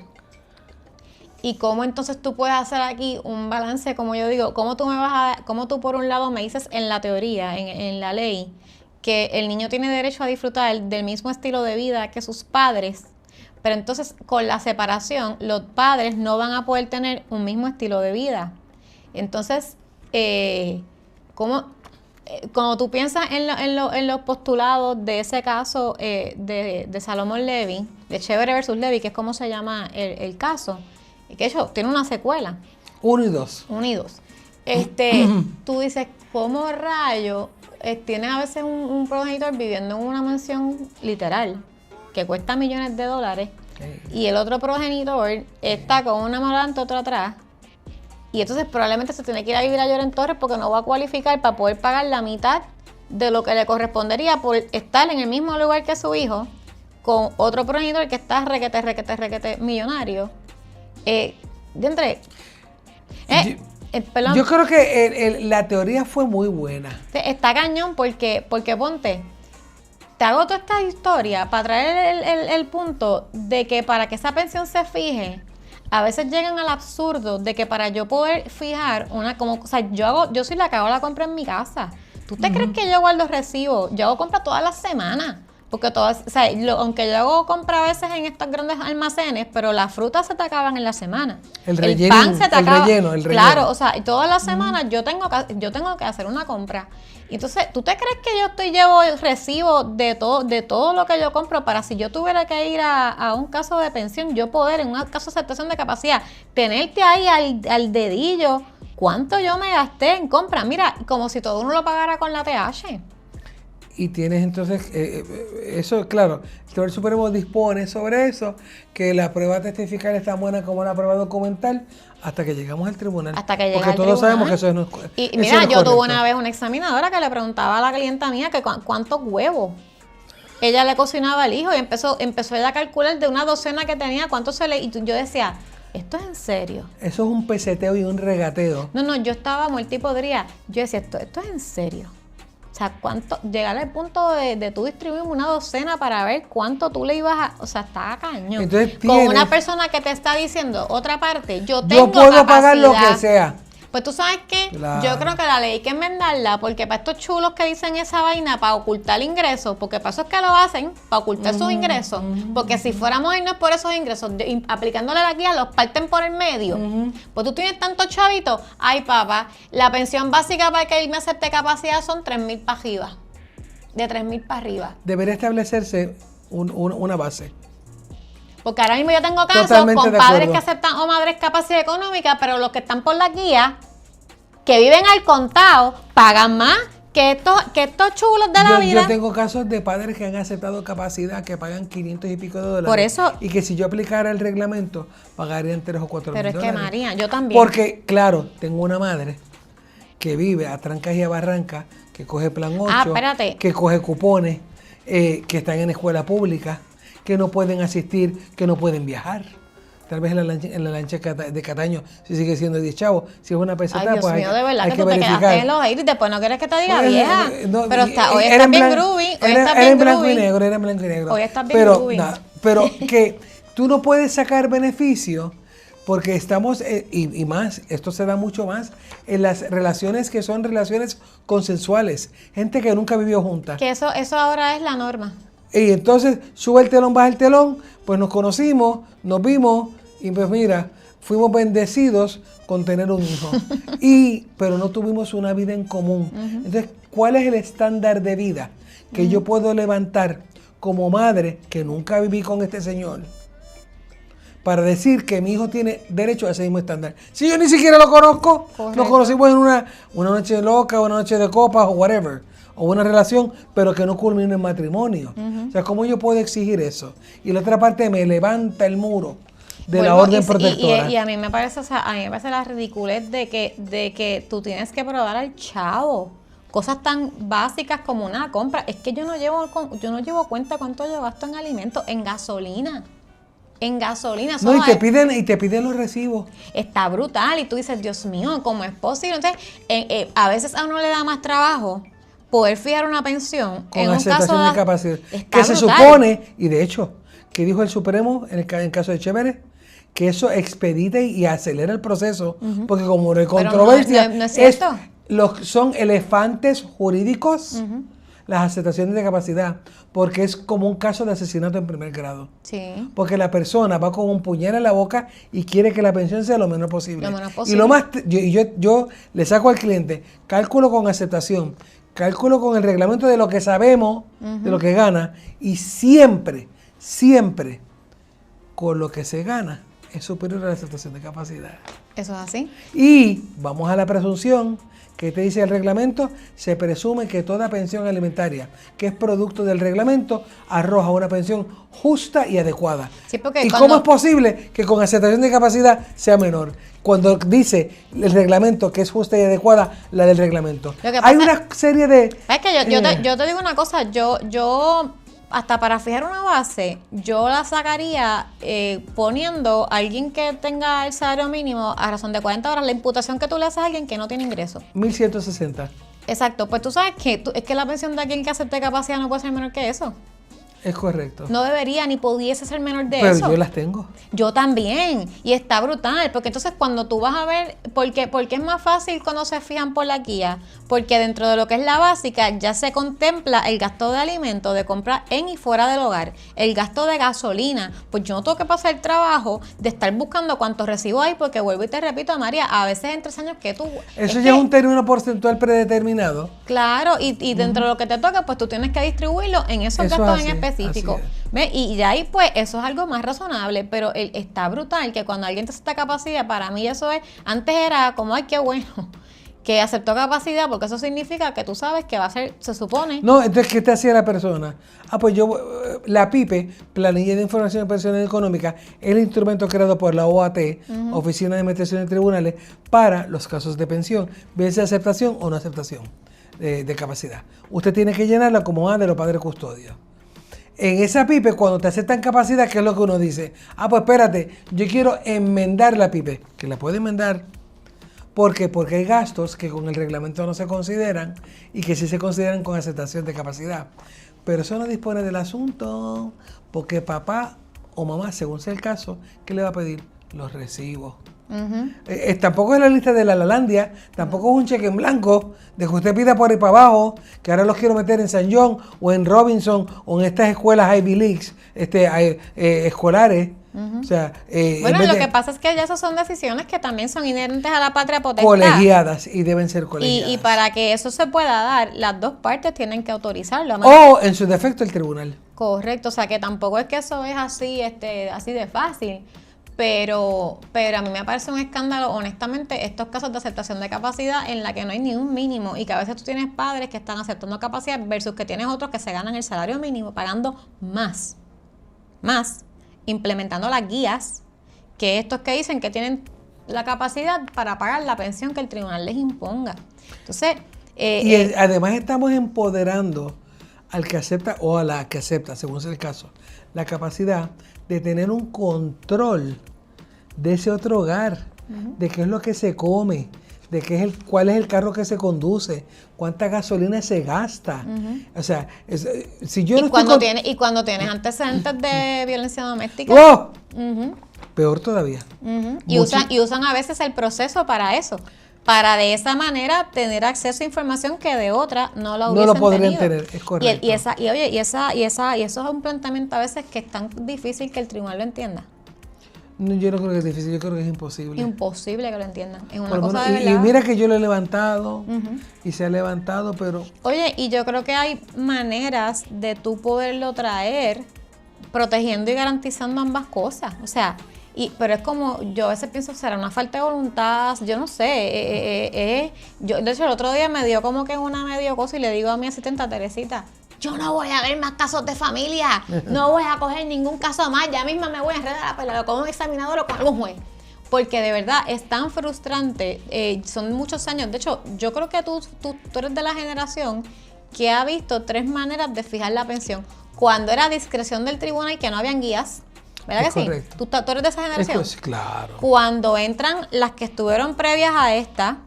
Y cómo entonces tú puedes hacer aquí un balance, como yo digo, cómo tú por un lado me dices en la teoría, en la ley, que el niño tiene derecho a disfrutar del mismo estilo de vida que sus padres, pero entonces con la separación los padres no van a poder tener un mismo estilo de vida. Entonces, cuando tú piensas en los postulados de ese caso de Salomón Levy, de Chévere versus Levy, que es como se llama el caso, y que de hecho tiene una secuela. 1 y 2. Unidos. Tú dices, ¿cómo rayo tienes a veces un progenitor viviendo en una mansión literal que cuesta millones de dólares y el otro progenitor está con una mano adelante, otra atrás, y entonces probablemente se tiene que ir a vivir a Lloren Torres porque no va a cualificar para poder pagar la mitad de lo que le correspondería por estar en el mismo lugar que su hijo con otro progenitor que está requete millonario? Perdón. Yo creo que la teoría fue muy buena. Está cañón porque ponte, te hago toda esta historia para traer el punto de que para que esa pensión se fije, a veces llegan al absurdo de que para yo poder fijar yo soy la que hago la compra en mi casa. ¿Tú te crees que yo guardo recibos? Yo hago compra todas las semanas. Porque aunque yo hago compra a veces en estos grandes almacenes, pero las frutas se te acaban en la semana. El relleno, pan se te acaba. El relleno. Claro, y todas las semanas yo tengo que hacer una compra. Y entonces, ¿tú te crees que yo llevo el recibo de todo lo que yo compro para si yo tuviera que ir a un caso de pensión, yo poder, en un caso de aceptación de capacidad, tenerte ahí al dedillo cuánto yo me gasté en compra? Mira, como si todo uno lo pagara con la TH. Y tienes entonces, eso, claro, el Tribunal Supremo dispone sobre eso, que la prueba testifical es tan buena como la prueba documental, hasta que llegamos al tribunal. Hasta que llega porque al todos tribunal. sabemos que eso no es Y eso mira, no es yo tuve correcto. una vez una examinadora que le preguntaba a la clienta mía que cuántos huevos ella le cocinaba al hijo, y empezó ella a calcular de una docena que tenía cuánto se le... Y yo decía, ¿esto es en serio? Eso es un peseteo y un regateo. No, yo estaba muerta y podría. Yo decía, esto es en serio. O sea, llegar al punto de tú distribuir una docena para ver cuánto tú le ibas a... O sea, estaba cañón. Entonces, con una persona que te está diciendo otra parte, yo tengo yo puedo pagar lo capacidad. que sea. Pues tú sabes qué, Claro. yo creo que la ley hay que enmendarla, porque para estos chulos que dicen esa vaina, para ocultar ingresos, porque para eso es que lo hacen, para ocultar sus ingresos, porque si fuéramos a irnos por esos ingresos, aplicándole la guía, los parten por el medio. Pues tú tienes tantos chavitos, ay papá, la pensión básica para que él me acepte capacidad son 3,000 para arriba, de 3,000 para arriba. Debería establecerse una base. Porque ahora mismo yo tengo casos Totalmente con de padres acuerdo. que aceptan o madres capacidad económica, pero los que están por la guía, que viven al contado, pagan más que estos chulos de la vida. Yo tengo casos de padres que han aceptado capacidad que pagan 500 y pico de dólares. Por eso- Y que si yo aplicara el reglamento, pagarían 3 o 4 Pero mil es que dólares. María, yo también. Porque, claro, tengo una madre que vive a trancas y a barrancas, que coge plan 8, espérate. que coge cupones, que están en escuela pública, que no pueden asistir, que no pueden viajar. Tal vez en la lancha de Cataño, si sigue siendo 10 chavos, si es una peseta, Ay, Dios pues mío, de verdad hay que que tú te verificar. quedaste en los aires y después no quieres que te diga Pues, vieja. no, Pero hoy era estás en bien blan- groovy, hoy era estás en bien blanco y groovy. negro, era en blanco y negro. Hoy estás bien pero, groovy. pero que tú no puedes sacar beneficio porque estamos, y más, esto se da mucho más en las relaciones que son relaciones consensuales, gente que nunca vivió juntas. Que eso ahora es la norma. Y entonces sube el telón, baja el telón, pues nos conocimos, nos vimos y pues mira, fuimos bendecidos con tener un hijo. Pero no tuvimos una vida en común. Entonces, ¿cuál es el estándar de vida que yo puedo levantar como madre que nunca viví con este señor para decir que mi hijo tiene derecho a ese mismo estándar? Si yo ni siquiera lo conozco, Correcto. nos conocimos en una noche loca, una noche de copas o whatever, o una relación, pero que no culmina en matrimonio. O sea, ¿cómo yo puedo exigir eso? Y la otra parte me levanta el muro de la Vuelvo, orden protectora. Y a mí me parece, o sea, a mí me parece la ridiculez de que tú tienes que probar al chavo cosas tan básicas como una compra. Es que yo no llevo cuenta cuánto yo gasto en alimentos, en gasolina. En gasolina. No, eso y te piden los recibos. está brutal. Y tú dices, Dios mío, ¿cómo es posible? Entonces, a veces a uno le da más trabajo poder fijar una pensión Con en un caso aceptación de capacidad. Está Que se brutal. supone, y de hecho, que dijo el Supremo en caso de Chévere, que eso expedita y acelera el proceso, porque como no hay Pero controversia, no es cierto. son elefantes jurídicos las aceptaciones de capacidad, porque es como un caso de asesinato en primer grado. Sí. Porque la persona va con un puñal en la boca y quiere que la pensión sea lo menor posible. Lo menor Y posible. lo más, yo le saco al cliente cálculo con aceptación, cálculo con el reglamento de lo que sabemos, de lo que gana, y siempre con lo que se gana es superior a la aceptación de capacidad. Eso es así. Y vamos a la presunción. ¿Qué te dice el reglamento? Se presume que toda pensión alimentaria que es producto del reglamento arroja una pensión justa y adecuada. Sí, porque ¿Y cuando- cómo es posible que con aceptación de capacidad sea menor? Cuando dice el reglamento que es justa y adecuada la del reglamento. Lo que Hay pasa- una serie de... Es que yo te digo una cosa, yo hasta para fijar una base, yo la sacaría poniendo a alguien que tenga el salario mínimo a razón de 40 horas, la imputación que tú le haces a alguien que no tiene ingreso. 1160. Exacto, pues tú sabes que es que la pensión de alguien que acepte capacidad no puede ser menor que eso. Es correcto. No debería ni pudiese ser menor de Pero eso. yo las tengo. Yo también, y está brutal, porque entonces cuando tú vas a ver, porque es más fácil cuando se fijan por la guía, porque dentro de lo que es la básica ya se contempla el gasto de alimentos, de compra en y fuera del hogar, el gasto de gasolina, pues yo no tengo que pasar el trabajo de estar buscando cuántos recibos hay, porque vuelvo y te repito, María, a veces en 3 años que tú... Eso es ya que- es un término porcentual predeterminado. Claro, y dentro de lo que te toca, pues tú tienes que distribuirlo en esos Eso gastos es en así, específico. así es. ¿Ve? Y de ahí, pues, eso es algo más razonable, pero está brutal que cuando alguien te acepta capacidad, para mí eso es, antes era como, ay, qué bueno, que aceptó capacidad, porque eso significa que tú sabes que va a ser, se supone. No, entonces, ¿qué te hacía la persona? Pues la PIPE, Planilla de Información Personal Económica, es el instrumento creado por la OAT, Oficina de Mediación de Tribunales, para los casos de pensión, bien sea aceptación o no aceptación de capacidad. Usted tiene que llenarla como de los padres custodios. En esa PIPE, cuando te aceptan capacidad, ¿qué es lo que uno dice? Pues espérate, yo quiero enmendar la PIPE, que la puede enmendar. ¿Por qué? Porque hay gastos que con el reglamento no se consideran y que sí se consideran con aceptación de capacidad. Pero eso no dispone del asunto, porque papá o mamá, según sea el caso, ¿qué le va a pedir? Los recibos. Tampoco es la lista de la Lalandia, tampoco es un cheque en blanco de que usted pida por ahí para abajo, que ahora los quiero meter en San John o en Robinson o en estas escuelas Ivy Leagues escolares. O sea, bueno, lo que pasa es que ya esas son decisiones que también son inherentes a la patria potestad. Colegiadas y deben ser colegiadas. Y para que eso se pueda dar, las dos partes tienen que autorizarlo. O en su defecto el tribunal. Correcto, o sea que tampoco es que eso es así, así de fácil. Pero a mí me parece un escándalo, honestamente, estos casos de aceptación de capacidad en la que no hay ni un mínimo y que a veces tú tienes padres que están aceptando capacidad versus que tienes otros que se ganan el salario mínimo pagando más, implementando las guías que estos que dicen que tienen la capacidad para pagar la pensión que el tribunal les imponga. Entonces, además estamos empoderando al que acepta o a la que acepta, según sea el caso, la capacidad de tener un control de ese otro hogar, de qué es lo que se come, de cuál es el carro que se conduce, cuánta gasolina se gasta. O sea, si yo y cuando tienes antecedentes de violencia doméstica, peor todavía. Y usan a veces el proceso para eso. Para de esa manera tener acceso a información que de otra no lo hubiesen podrían tenido. tener, es correcto. Y eso es un planteamiento a veces que es tan difícil que el tribunal lo entienda. No, yo no creo que es difícil, yo creo que es imposible. Imposible que lo entiendan. Es una cosa de verdad. Y mira que yo lo he levantado y se ha levantado, pero... Oye, y yo creo que hay maneras de tú poderlo traer protegiendo y garantizando ambas cosas. O sea, pero es como, yo a veces pienso, será una falta de voluntad, yo no sé. Yo, de hecho, el otro día me dio como que una medio cosa y le digo a mi asistente, Teresita, yo no voy a ver más casos de familia, no voy a coger ningún caso más, ya misma me voy a enredar a pelear con un examinador o con algún juez. Porque de verdad es tan frustrante, son muchos años. De hecho, yo creo que tú eres de la generación que ha visto 3 maneras de fijar la pensión. Cuando era discreción del tribunal y que no habían guías, ¿verdad que sí? ¿Tú eres de esa generación? Claro. Cuando entran las que estuvieron previas a esta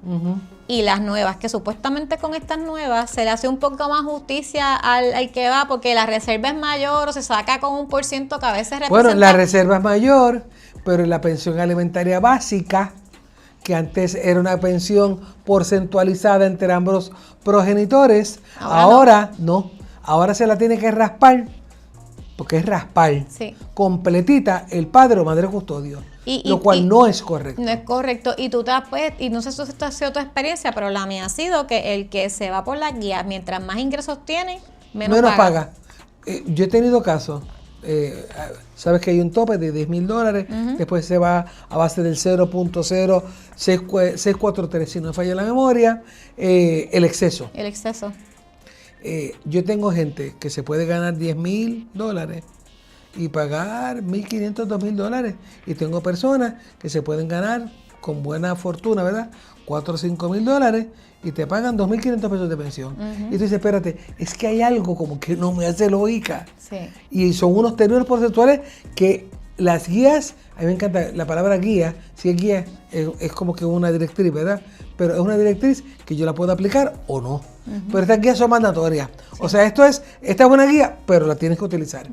y las nuevas, que supuestamente con estas nuevas se le hace un poco más justicia al que va, porque la reserva es mayor o se saca con un % que a veces representa... Bueno, la reserva es mayor, pero la pensión alimentaria básica, que antes era una pensión porcentualizada entre ambos progenitores, ahora no. Ahora se la tiene que raspar, porque es raspar, completita el padre o madre custodio, lo cual no es correcto. No es correcto. Y tú y no sé si esta ha sido tu experiencia, pero la mía ha sido que el que se va por la guía, mientras más ingresos tiene, menos paga. Yo he tenido casos, sabes que hay un tope de $10,000, después se va a base del 0.0643, si no me falla la memoria, el exceso. El exceso. Yo tengo gente que se puede ganar $10,000 y pagar $1,500, $2,000. Y tengo personas que se pueden ganar con buena fortuna, ¿verdad? $4,000 o $5,000 y te pagan $2,500 de pensión. Y tú dices, espérate, es que hay algo como que no me hace lógica. Y son unos términos porcentuales que las guías, a mí me encanta la palabra guía, si es guía es como que una directriz, ¿verdad? Pero es una directriz que yo la puedo aplicar o no. Pero estas guías son mandatorias. O sea, esta es una guía, pero la tienes que utilizar.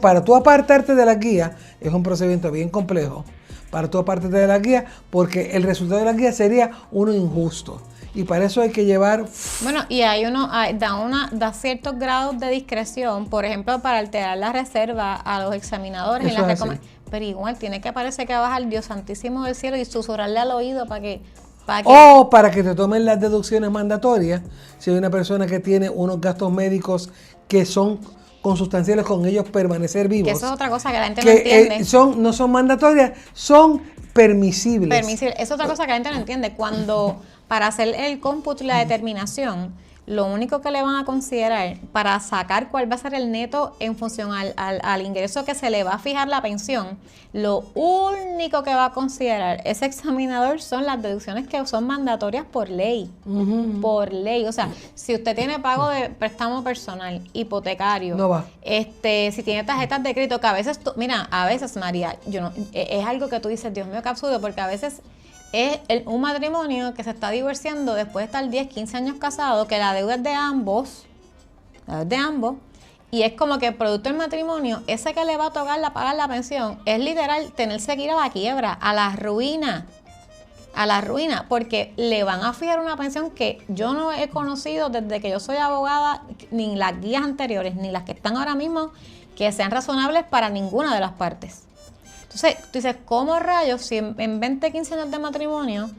Para tú apartarte de la guía, es un procedimiento bien complejo. Para tú apartarte de la guía, porque el resultado de la guía sería uno injusto. Y para eso hay que llevar... Bueno, y da ciertos grados de discreción, por ejemplo, para alterar la reserva a los examinadores en las recomendaciones. Pero igual tiene que parecer que baja el Dios Santísimo del cielo y susurrarle al oído para que o para que te tomen las deducciones mandatorias, si hay una persona que tiene unos gastos médicos que son consustanciales con ellos permanecer vivos. Que eso es otra cosa que la gente no entiende. No son mandatorias, son permisibles. Permisible. Es otra cosa que la gente no entiende. Cuando, para hacer el cómputo y la determinación, lo único que le van a considerar para sacar cuál va a ser el neto en función al ingreso que se le va a fijar la pensión, lo único que va a considerar ese examinador son las deducciones que son mandatorias por ley. Por ley. O sea, si usted tiene pago de préstamo personal, hipotecario, No va. Si tiene tarjetas de crédito, que a veces, mira, a veces, María, es algo que tú dices, Dios mío, qué absurdo, porque a veces es un matrimonio que se está divorciando después de estar 10, 15 años casados, que la deuda es de ambos, y es como que producto del matrimonio, ese que le va a tocar pagar la pensión, es literal tenerse que ir a la quiebra, a la ruina, porque le van a fijar una pensión que yo no he conocido desde que yo soy abogada, ni las guías anteriores, ni las que están ahora mismo, que sean razonables para ninguna de las partes. Entonces, tú dices, ¿cómo rayos si en 20, 15 años de matrimonio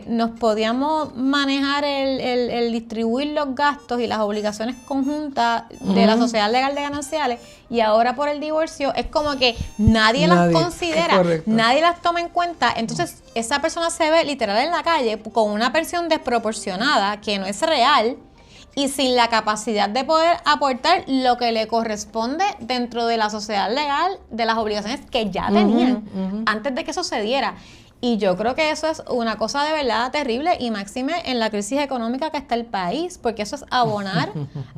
nos podíamos manejar el distribuir los gastos y las obligaciones conjuntas de la sociedad legal de gananciales y ahora por el divorcio es como que nadie las considera, nadie las toma en cuenta? Entonces, esa persona se ve literal en la calle con una pensión desproporcionada que no es real y sin la capacidad de poder aportar lo que le corresponde dentro de la sociedad legal, de las obligaciones que ya tenían antes de que sucediera. Y yo creo que eso es una cosa de verdad terrible y máxime en la crisis económica que está el país, porque eso es abonar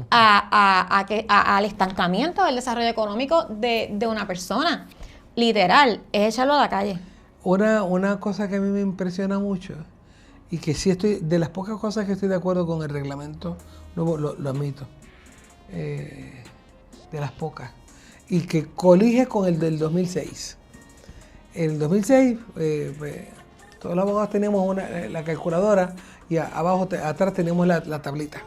al estancamiento del desarrollo económico de una persona. Literal, es echarlo a la calle. Una cosa que a mí me impresiona mucho y que sí estoy, de las pocas cosas que estoy de acuerdo con el reglamento, lo admito, de las pocas, y que colige con el del 2006. En el 2006, todos los abogados teníamos la calculadora y atrás teníamos la tablita.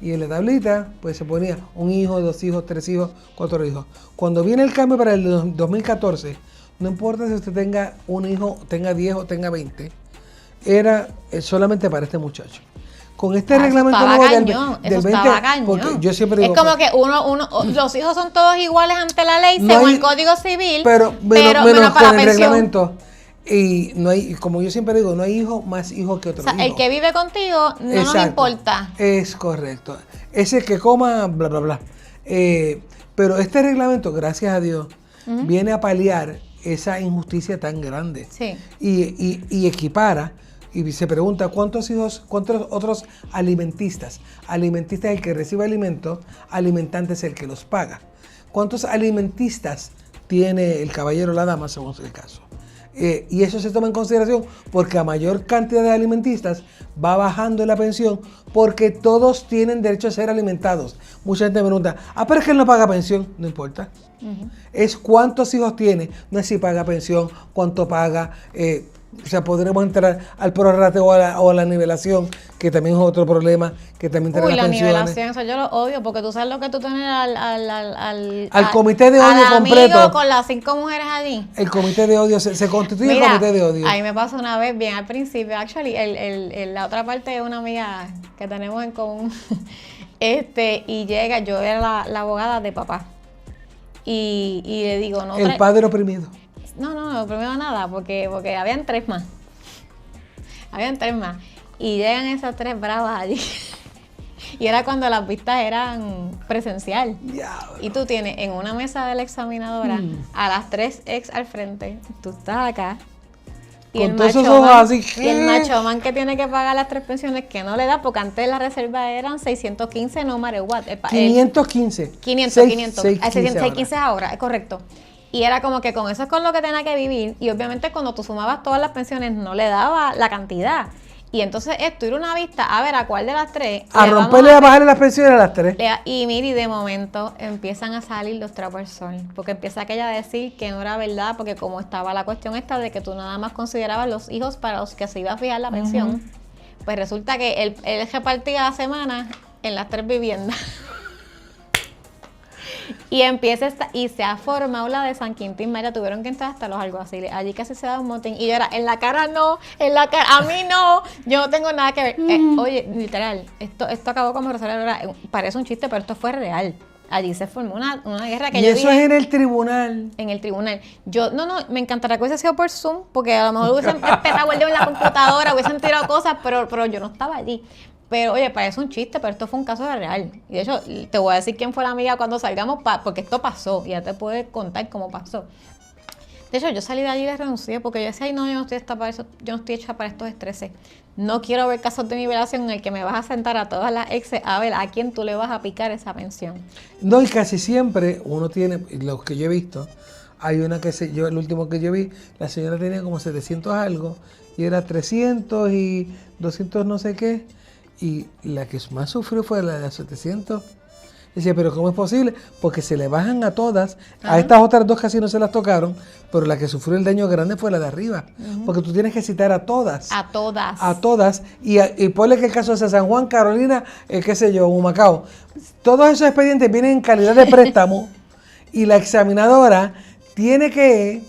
Y en la tablita, pues se ponía un hijo, 2 hijos, 3 hijos, 4 hijos. Cuando viene el cambio para el 2014, no importa si usted tenga un hijo, tenga 10 o tenga 20, era solamente para este muchacho. Con este reglamento nuevo del 20, porque yo siempre digo, es como que los hijos son todos iguales ante la ley según el Código Civil, pero menos para con el reglamento. Y no hay, como yo siempre digo, no hay hijo más hijo que otro. O sea, el que vive contigo no nos importa. Es correcto. Es el que coma, bla, bla, bla. Pero este reglamento, gracias a Dios, viene a paliar esa injusticia tan grande. Sí. Y equipara. Y se pregunta, ¿cuántos otros alimentistas? Alimentista es el que recibe alimentos, alimentante es el que los paga. ¿Cuántos alimentistas tiene el caballero o la dama, según el caso? Y eso se toma en consideración porque a mayor cantidad de alimentistas va bajando la pensión porque todos tienen derecho a ser alimentados. Mucha gente me pregunta, pero es que él no paga pensión. No importa. Es cuántos hijos tiene, no es si paga pensión, cuánto paga. O sea, podremos entrar al prorrateo o a la nivelación, que también es otro problema, que también trae las pensiones. La nivelación, eso yo lo odio, porque tú sabes lo que tú tienes al comité de odio completo. Amigo con las 5 mujeres allí. El comité de odio, se constituye el comité de odio. Ahí me pasó una vez, bien al principio, actually, la otra parte de una amiga que tenemos en común, y llega, yo era la abogada de papá, y le digo, no. El padre oprimido. No, primero nada, porque habían 3 más. Y llegan esas 3 bravas allí. Y era cuando las vistas eran presencial. Diablo. Y tú tienes en una mesa de la examinadora a las 3 ex al frente. Tú estás acá. Y con todos esos ojos así. Y el macho man que tiene que pagar las 3 pensiones que no le da, porque antes la reserva eran 615, no matter what. 515. 615 ahora, es correcto. Y era como que con eso es con lo que tenía que vivir. Y obviamente cuando tú sumabas todas las pensiones no le daba la cantidad. Y entonces esto, ir a una vista, a ver a cuál de las 3. A romperle a bajarle las pensiones a las 3. Y mire, y de momento empiezan a salir los trapos al sol. Porque empieza aquella a decir que no era verdad, porque como estaba la cuestión esta de que tú nada más considerabas los hijos para los que se iba a fijar la pensión, pues resulta que él repartía la semana en las 3 viviendas. Y y se ha formado la de San Quintín, María, tuvieron que entrar hasta los alguaciles, allí casi se da un motín, y yo era, en la cara, a mí no, yo no tengo nada que ver. Oye, literal, esto acabó como Rosario, parece un chiste, pero esto fue real. Allí se formó una guerra que Y yo eso dije, es en el tribunal. en el tribunal. No, me encantaría que hubiese sido por Zoom, porque a lo mejor hubiesen petado el dedo en la computadora, hubiesen tirado cosas, pero yo no estaba allí. Pero, oye, parece un chiste, pero esto fue un caso de real. Y de hecho, te voy a decir quién fue la amiga cuando salgamos, porque esto pasó, y ya te puedo contar cómo pasó. De hecho, yo salí de allí y le renuncié, porque yo decía, ay, no, yo no estoy hecha para estos estreses. No quiero ver casos de nivelación en el que me vas a sentar a todas las exes a ver a quién tú le vas a picar esa pensión. No, y casi siempre uno tiene, los que yo he visto, hay una el último que yo vi, la señora tenía como 700 algo, y era 300 y 200 no sé qué, y la que más sufrió fue la de 700. Decía, pero ¿cómo es posible? Porque se le bajan a todas, a estas otras dos casi no se las tocaron, pero la que sufrió el daño grande fue la de arriba, porque tú tienes que citar a todas. A todas. A todas, y ponle que el caso sea San Juan, Carolina, qué sé yo, Humacao. Todos esos expedientes vienen en calidad de préstamo y la examinadora tiene que,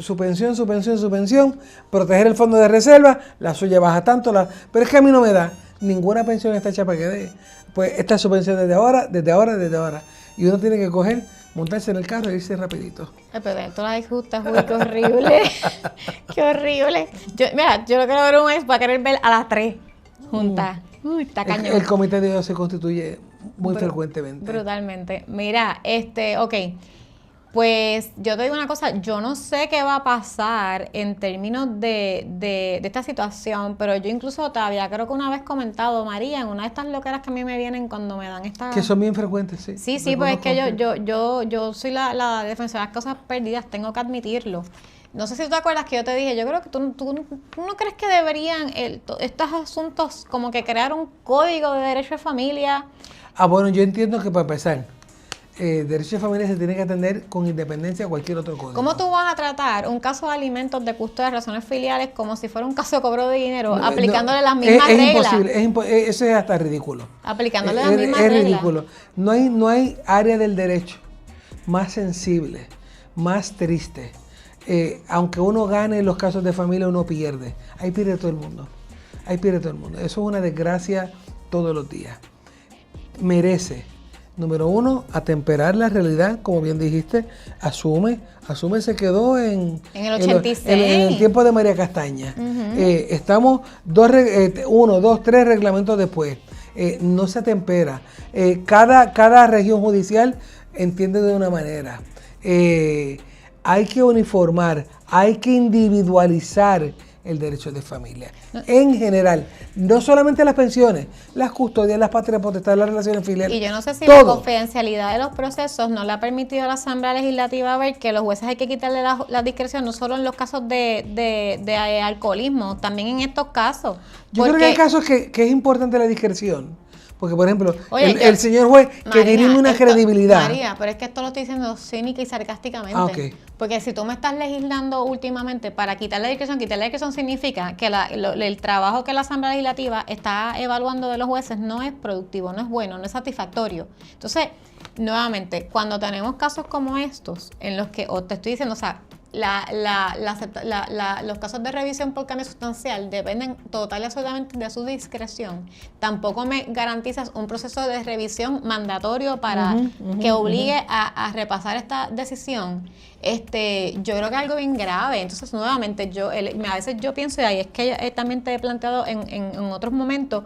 su pensión, proteger el fondo de reserva, la suya baja tanto, pero es que a mí no me da, ninguna pensión está hecha para que dé. Pues esta es su pensión desde ahora. Y uno tiene que montarse en el carro e irse rapidito. Pero esto la disgusta, uy, qué horrible. Qué horrible. Yo lo que ver un ex va a querer ver a las 3 juntas. Uy, está cañón. El comité de Dios se constituye muy frecuentemente. Brutalmente. Mira, ok. Pues yo te digo una cosa, yo no sé qué va a pasar en términos de esta situación, pero yo incluso todavía creo que una vez comentado, María, en una de estas loqueras que a mí me vienen cuando me dan estas... Que son bien frecuentes, sí. Sí, pues es que yo soy la defensora de las cosas perdidas, tengo que admitirlo. No sé si tú te acuerdas que yo te dije, yo creo que tú no crees que deberían estos asuntos como que crear un código de derecho de familia. Bueno, yo entiendo que para empezar, derecho de familia se tiene que atender con independencia a cualquier otro código. ¿Cómo tú vas a tratar un caso de alimentos de custodia de relaciones filiales como si fuera un caso de cobro de dinero, aplicándole las mismas reglas? Es imposible, eso es hasta ridículo. Aplicándole las mismas reglas. Es ridículo. No hay área del derecho más sensible, más triste. Aunque uno gane en los casos de familia, uno pierde. Ahí pierde todo el mundo. Eso es una desgracia todos los días. Merece, número uno, atemperar la realidad, como bien dijiste. Asume se quedó en el 86. En el tiempo de María Castaña. Estamos 3 reglamentos después. No se atempera. Cada región judicial entiende de una manera. Hay que uniformar, hay que individualizar el derecho de familia. En general, no solamente las pensiones, las custodias, las patrias potestades, las relaciones filiales. Y yo no sé si todo. La confidencialidad de los procesos no le ha permitido a la Asamblea Legislativa ver que los jueces hay que quitarle la discreción, no solo en los casos de alcoholismo, también en estos casos. Yo creo que hay casos que es importante la discreción. Porque, por ejemplo, Oye, el señor juez que dirime una credibilidad. María, pero es que esto lo estoy diciendo cínica y sarcásticamente. Okay. Porque si tú me estás legislando últimamente para quitar la discreción significa que el trabajo que la Asamblea Legislativa está evaluando de los jueces no es productivo, no es bueno, no es satisfactorio. Entonces, nuevamente, cuando tenemos casos como estos, en los que, o te estoy diciendo, o sea, los casos de revisión por cambio sustancial dependen total y absolutamente de su discreción. Tampoco me garantizas un proceso de revisión mandatorio para que obligue a repasar esta decisión. Yo creo que es algo bien grave. Entonces, nuevamente, a veces yo pienso, y ahí es que también te he planteado en otros momentos,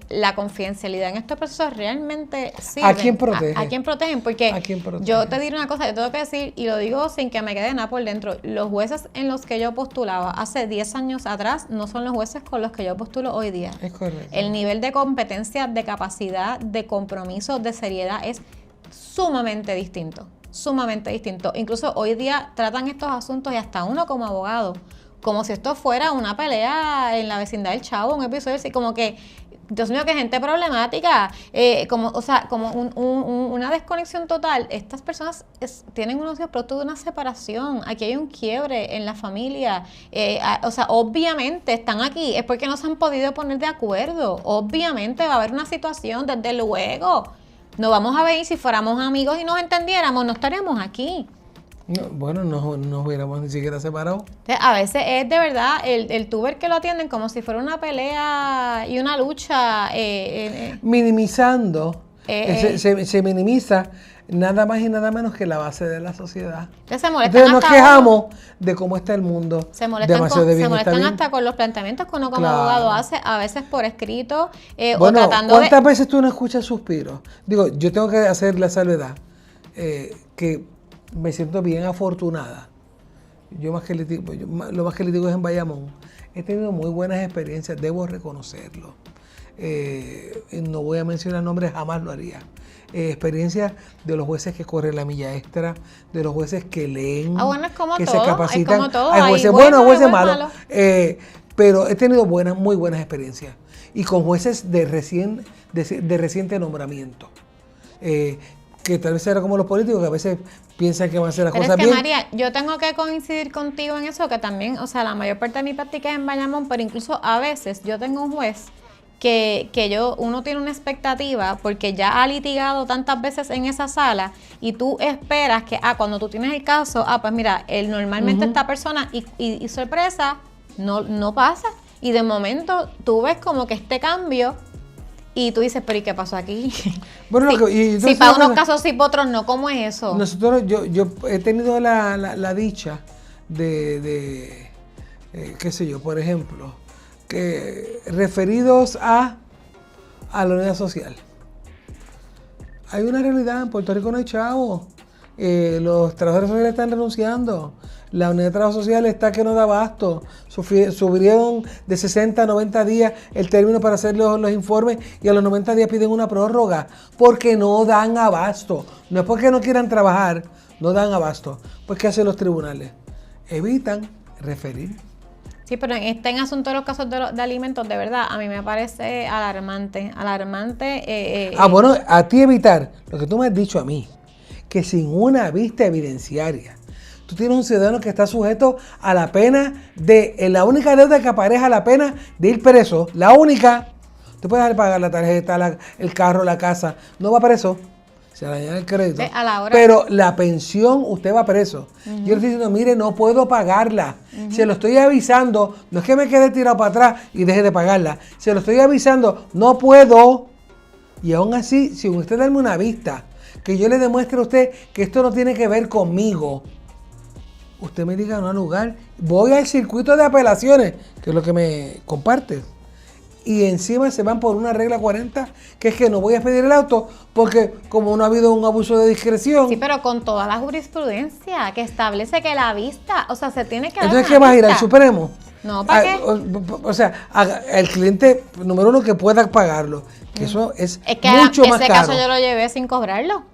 la confidencialidad en estos procesos realmente sirven. ¿A quién protege? ¿A quién protegen? Porque protege? Yo te diré una cosa, yo tengo que decir, y lo digo sin que me quede nada por dentro, los jueces en los que yo postulaba hace 10 años atrás no son los jueces con los que yo postulo hoy día. Es correcto. El nivel de competencia, de capacidad, de compromiso, de seriedad es sumamente distinto. Incluso hoy día tratan estos asuntos, y hasta uno como abogado, como si esto fuera una pelea en la vecindad del Chavo, un episodio así, como que, Dios mío, qué gente problemática, como una desconexión total. Estas personas tienen unos hijos producto de una separación, aquí hay un quiebre en la familia, obviamente están aquí, es porque no se han podido poner de acuerdo, obviamente va a haber una situación, desde luego. No vamos a ver, si fuéramos amigos y nos entendiéramos, no estaríamos aquí. No nos hubiéramos ni siquiera separado. A veces es de verdad el tuber que lo atienden como si fuera una pelea y una lucha. Minimizando Se minimiza nada más y nada menos que la base de la sociedad. Entonces nos quejamos de cómo está el mundo. Se molestan hasta con los planteamientos que uno como abogado hace, a veces por escrito, o tratando ¿cuántas veces tú no escuchas suspiros? Digo, yo tengo que hacer la salvedad, que me siento bien afortunada. Lo más que les digo es en Bayamón. He tenido muy buenas experiencias, debo reconocerlo. No voy a mencionar nombres, jamás lo haría. Experiencias de los jueces que corren la milla extra, de los jueces que leen, bueno, es como que todo, se capacitan. Es como todo. Hay jueces buenos, jueces malos. Pero he tenido muy buenas experiencias. Y con jueces de reciente nombramiento. Que tal vez era como los políticos, que a veces piensan que van a hacer las cosas bien. María, yo tengo que coincidir contigo en eso, que también, o sea, la mayor parte de mi práctica es en Bayamón, pero incluso a veces yo tengo un juez que uno tiene una expectativa porque ya ha litigado tantas veces en esa sala y tú esperas que, cuando tú tienes el caso, pues mira, normalmente esta persona y sorpresa, no pasa. Y de momento tú ves como que este cambio y tú dices, pero ¿y qué pasó aquí? Bueno, si para unos casos sí, para otros no, ¿cómo es eso? Nosotros, yo he tenido la dicha de qué sé yo, por ejemplo, que referidos a la unidad social. Hay una realidad, en Puerto Rico no hay chavos. Los trabajadores sociales están renunciando. La unidad de trabajo social está que no da abasto. Subieron de 60 a 90 días el término para hacer los informes y a los 90 días piden una prórroga porque no dan abasto. No es porque no quieran trabajar, no dan abasto. Pues ¿qué hacen los tribunales? Evitan referir. Sí, pero en asunto de los casos de alimentos, de verdad, a mí me parece alarmante. Bueno, a ti evitar, lo que tú me has dicho a mí, que sin una vista evidenciaria, tú tienes un ciudadano que está sujeto a la pena la única deuda que apareja la pena de ir preso, la única. Tú puedes dejar de pagar la tarjeta, el carro, la casa, no va preso. Se le añade el crédito. A la hora. Pero la pensión, usted va preso. Yo le estoy diciendo, mire, no puedo pagarla. Se lo estoy avisando, no es que me quede tirado para atrás y deje de pagarla. Se lo estoy avisando, no puedo. Y aún así, si usted darme una vista, que yo le demuestre a usted que esto no tiene que ver conmigo, usted me diga no al lugar, voy al circuito de apelaciones, que es lo que me comparte. Y encima se van por una regla 40, que es que no voy a pedir el auto porque como no ha habido un abuso de discreción. Sí, pero con toda la jurisprudencia que establece que la vista, o sea, se tiene que dar. Entonces, ¿qué vas a ir al Supremo? No, ¿para qué? O sea, el cliente, número uno, que pueda pagarlo, que eso es que mucho más caro. Ese caso yo lo llevé sin cobrarlo.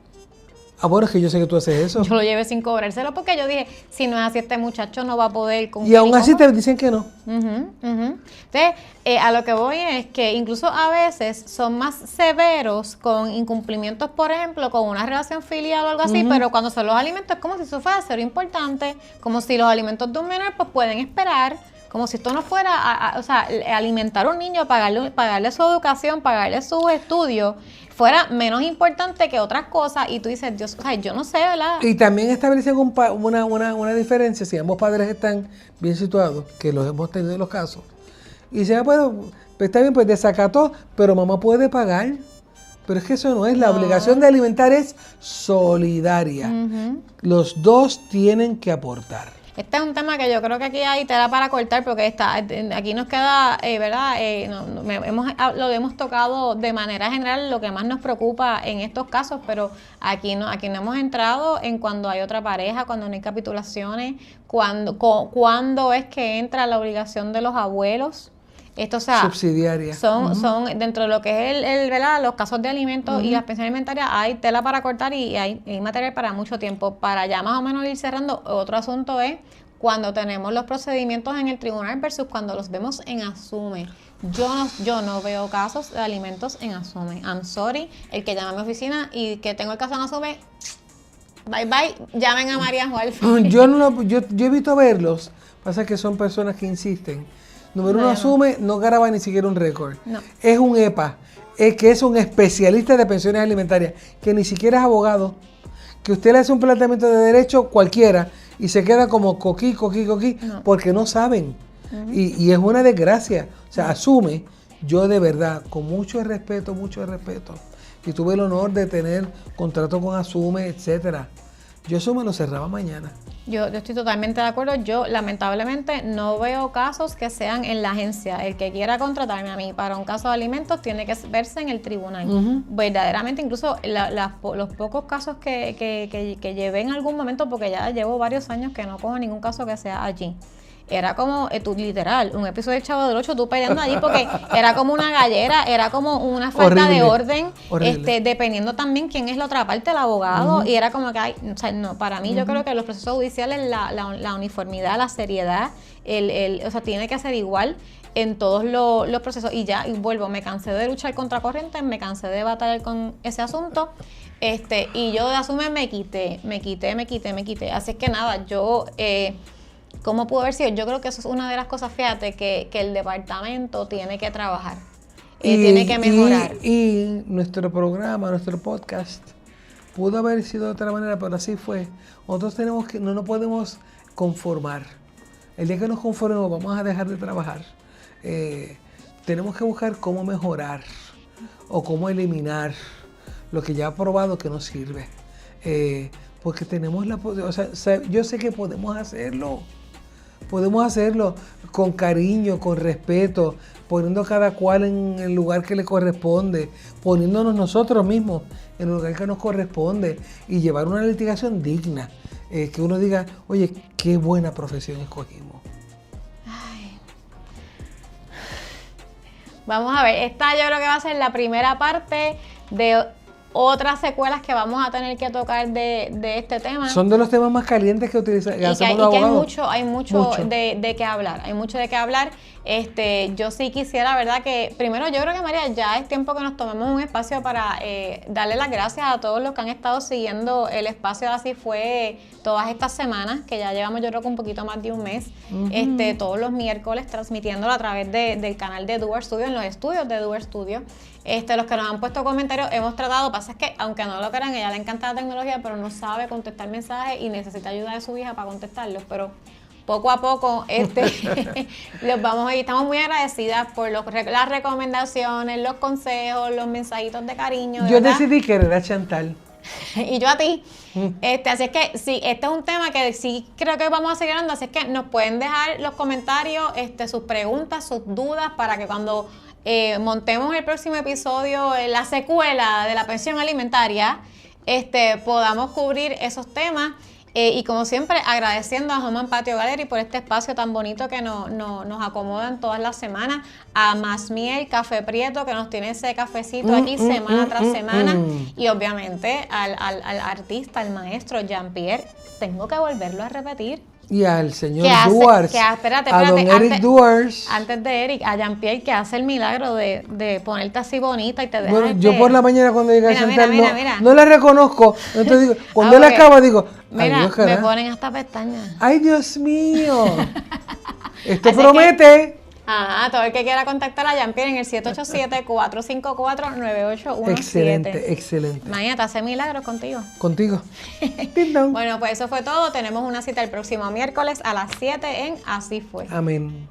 Bueno, es que yo sé que tú haces eso. Yo lo llevé sin cobrárselo porque yo dije, si no es así, este muchacho no va a poder cumplir. Y aún así te dicen que no. Entonces, a lo que voy es que incluso a veces son más severos con incumplimientos, por ejemplo, con una relación filial o algo así, pero cuando son los alimentos es como si eso fuera cero importante, como si los alimentos de un menor pues pueden esperar, como si esto no fuera, o sea, alimentar a un niño, pagarle su educación, pagarle sus estudios, fuera menos importante que otras cosas, y tú dices, Dios, o sea, yo no sé, ¿verdad? Y también establecen una diferencia, si ambos padres están bien situados, que los hemos tenido en los casos, y dicen, bueno, pues está bien, pues desacató, pero mamá puede pagar. Pero es que eso no es, la obligación de alimentar es solidaria. Los dos tienen que aportar. Este es un tema que yo creo que aquí hay tela para cortar porque aquí nos queda, ¿verdad? Lo hemos tocado de manera general, lo que más nos preocupa en estos casos, pero aquí no hemos entrado en cuando hay otra pareja, cuando no hay capitulaciones, cuando es que entra la obligación de los abuelos. Esto, o sea, subsidiaria. Son dentro de lo que es ¿verdad? Los casos de alimentos y las pensiones alimentarias, hay tela para cortar y hay material para mucho tiempo. Para ya más o menos ir cerrando, otro asunto es cuando tenemos los procedimientos en el tribunal versus cuando los vemos en Asume. Yo no veo casos de alimentos en Asume. I'm sorry, el que llama a mi oficina y que tengo el caso en Asume, bye, llamen a María Juárez. Yo evito verlos, pasa que son personas que insisten. Número uno, Asume, no graba ni siquiera un récord. No. Es un EPA, que es un especialista de pensiones alimentarias, que ni siquiera es abogado, que usted le hace un planteamiento de derecho cualquiera y se queda como coquí, no. Porque no saben. Y es una desgracia. O sea, Asume, yo de verdad, con mucho respeto, y tuve el honor de tener contrato con Asume, etcétera, yo eso me lo cerraba mañana. Yo estoy totalmente de acuerdo. Yo lamentablemente no veo casos que sean en la agencia. El que quiera contratarme a mí para un caso de alimentos tiene que verse en el tribunal. Verdaderamente, incluso los pocos casos que llevé en algún momento, porque ya llevo varios años que no cojo ningún caso que sea allí. Era como, literal, un episodio del Chavo del Ocho, tú peleando allí porque era como una gallera, era como una falta de orden, dependiendo también quién es la otra parte, el abogado, y era como que, o sea, no, para mí yo creo que los procesos judiciales, la uniformidad, la seriedad, o sea, tiene que ser igual en todos los procesos, y vuelvo, me cansé de luchar contra corrientes, me cansé de batallar con ese asunto, y yo de Asume me quité, así es que nada, yo... ¿Cómo pudo haber sido? Yo creo que eso es una de las cosas, fíjate, que el departamento tiene que trabajar, tiene que mejorar. Y nuestro programa, nuestro podcast, pudo haber sido de otra manera, pero así fue. Nosotros no nos podemos conformar. El día que nos conformemos vamos a dejar de trabajar. Tenemos que buscar cómo mejorar o cómo eliminar lo que ya ha probado que no sirve. Porque tenemos o sea, yo sé que podemos hacerlo. Podemos hacerlo con cariño, con respeto, poniendo cada cual en el lugar que le corresponde, poniéndonos nosotros mismos en el lugar que nos corresponde y llevar una litigación digna. Que uno diga, oye, qué buena profesión escogimos. Ay. Vamos a ver, esta yo creo que va a ser la primera parte de otras secuelas que vamos a tener que tocar de este tema. Son de los temas más calientes que utilizamos los abogados. Y que hay mucho. De qué hablar. Hay mucho de qué hablar. Yo sí quisiera, ¿verdad? Que primero yo creo que, María, ya es tiempo que nos tomemos un espacio para darle las gracias a todos los que han estado siguiendo el espacio. Así fue todas estas semanas, que ya llevamos yo creo que un poquito más de un mes, todos los miércoles transmitiéndolo a través del canal de Duer Studio, en los estudios de Duer Studio. Los que nos han puesto comentarios, hemos tratado, pasa es que aunque no lo crean, ella le encanta la tecnología, pero no sabe contestar mensajes y necesita ayuda de su hija para contestarlos, pero poco a poco los vamos a ir. Estamos muy agradecidas por las recomendaciones, los consejos, los mensajitos de cariño. Yo decidí querer a Chantal. Y yo a ti. Así es que sí, este es un tema que sí creo que vamos a seguir hablando, así es que nos pueden dejar los comentarios, sus preguntas, sus dudas, para que cuando montemos el próximo episodio, la secuela de la pensión alimentaria, podamos cubrir esos temas. Y como siempre, agradeciendo a Home & Patio Gallery por este espacio tan bonito que nos acomodan todas las semanas, a Más Miel, Café Prieto, que nos tiene ese cafecito aquí semana tras semana, y obviamente al artista, al maestro Jean-Pierre, tengo que volverlo a repetir. Y al señor Duars, espérate, a don Eric Duars. Antes de Eric, a Jean-Pierre, que hace el milagro de ponerte así bonita y te deja. Bueno, yo por la mañana cuando llega a Chantal mira. No la reconozco. Entonces digo, cuando la acaba digo, mira, Dios, me ponen hasta pestañas. ¡Ay, Dios mío! Esto promete. Todo el que quiera contactar a Jean-Pierre en el 787-454-9817. Excelente. Imagínate, hace milagros contigo. Bueno, pues eso fue todo. Tenemos una cita el próximo miércoles a las 7 en Así Fue. Amén.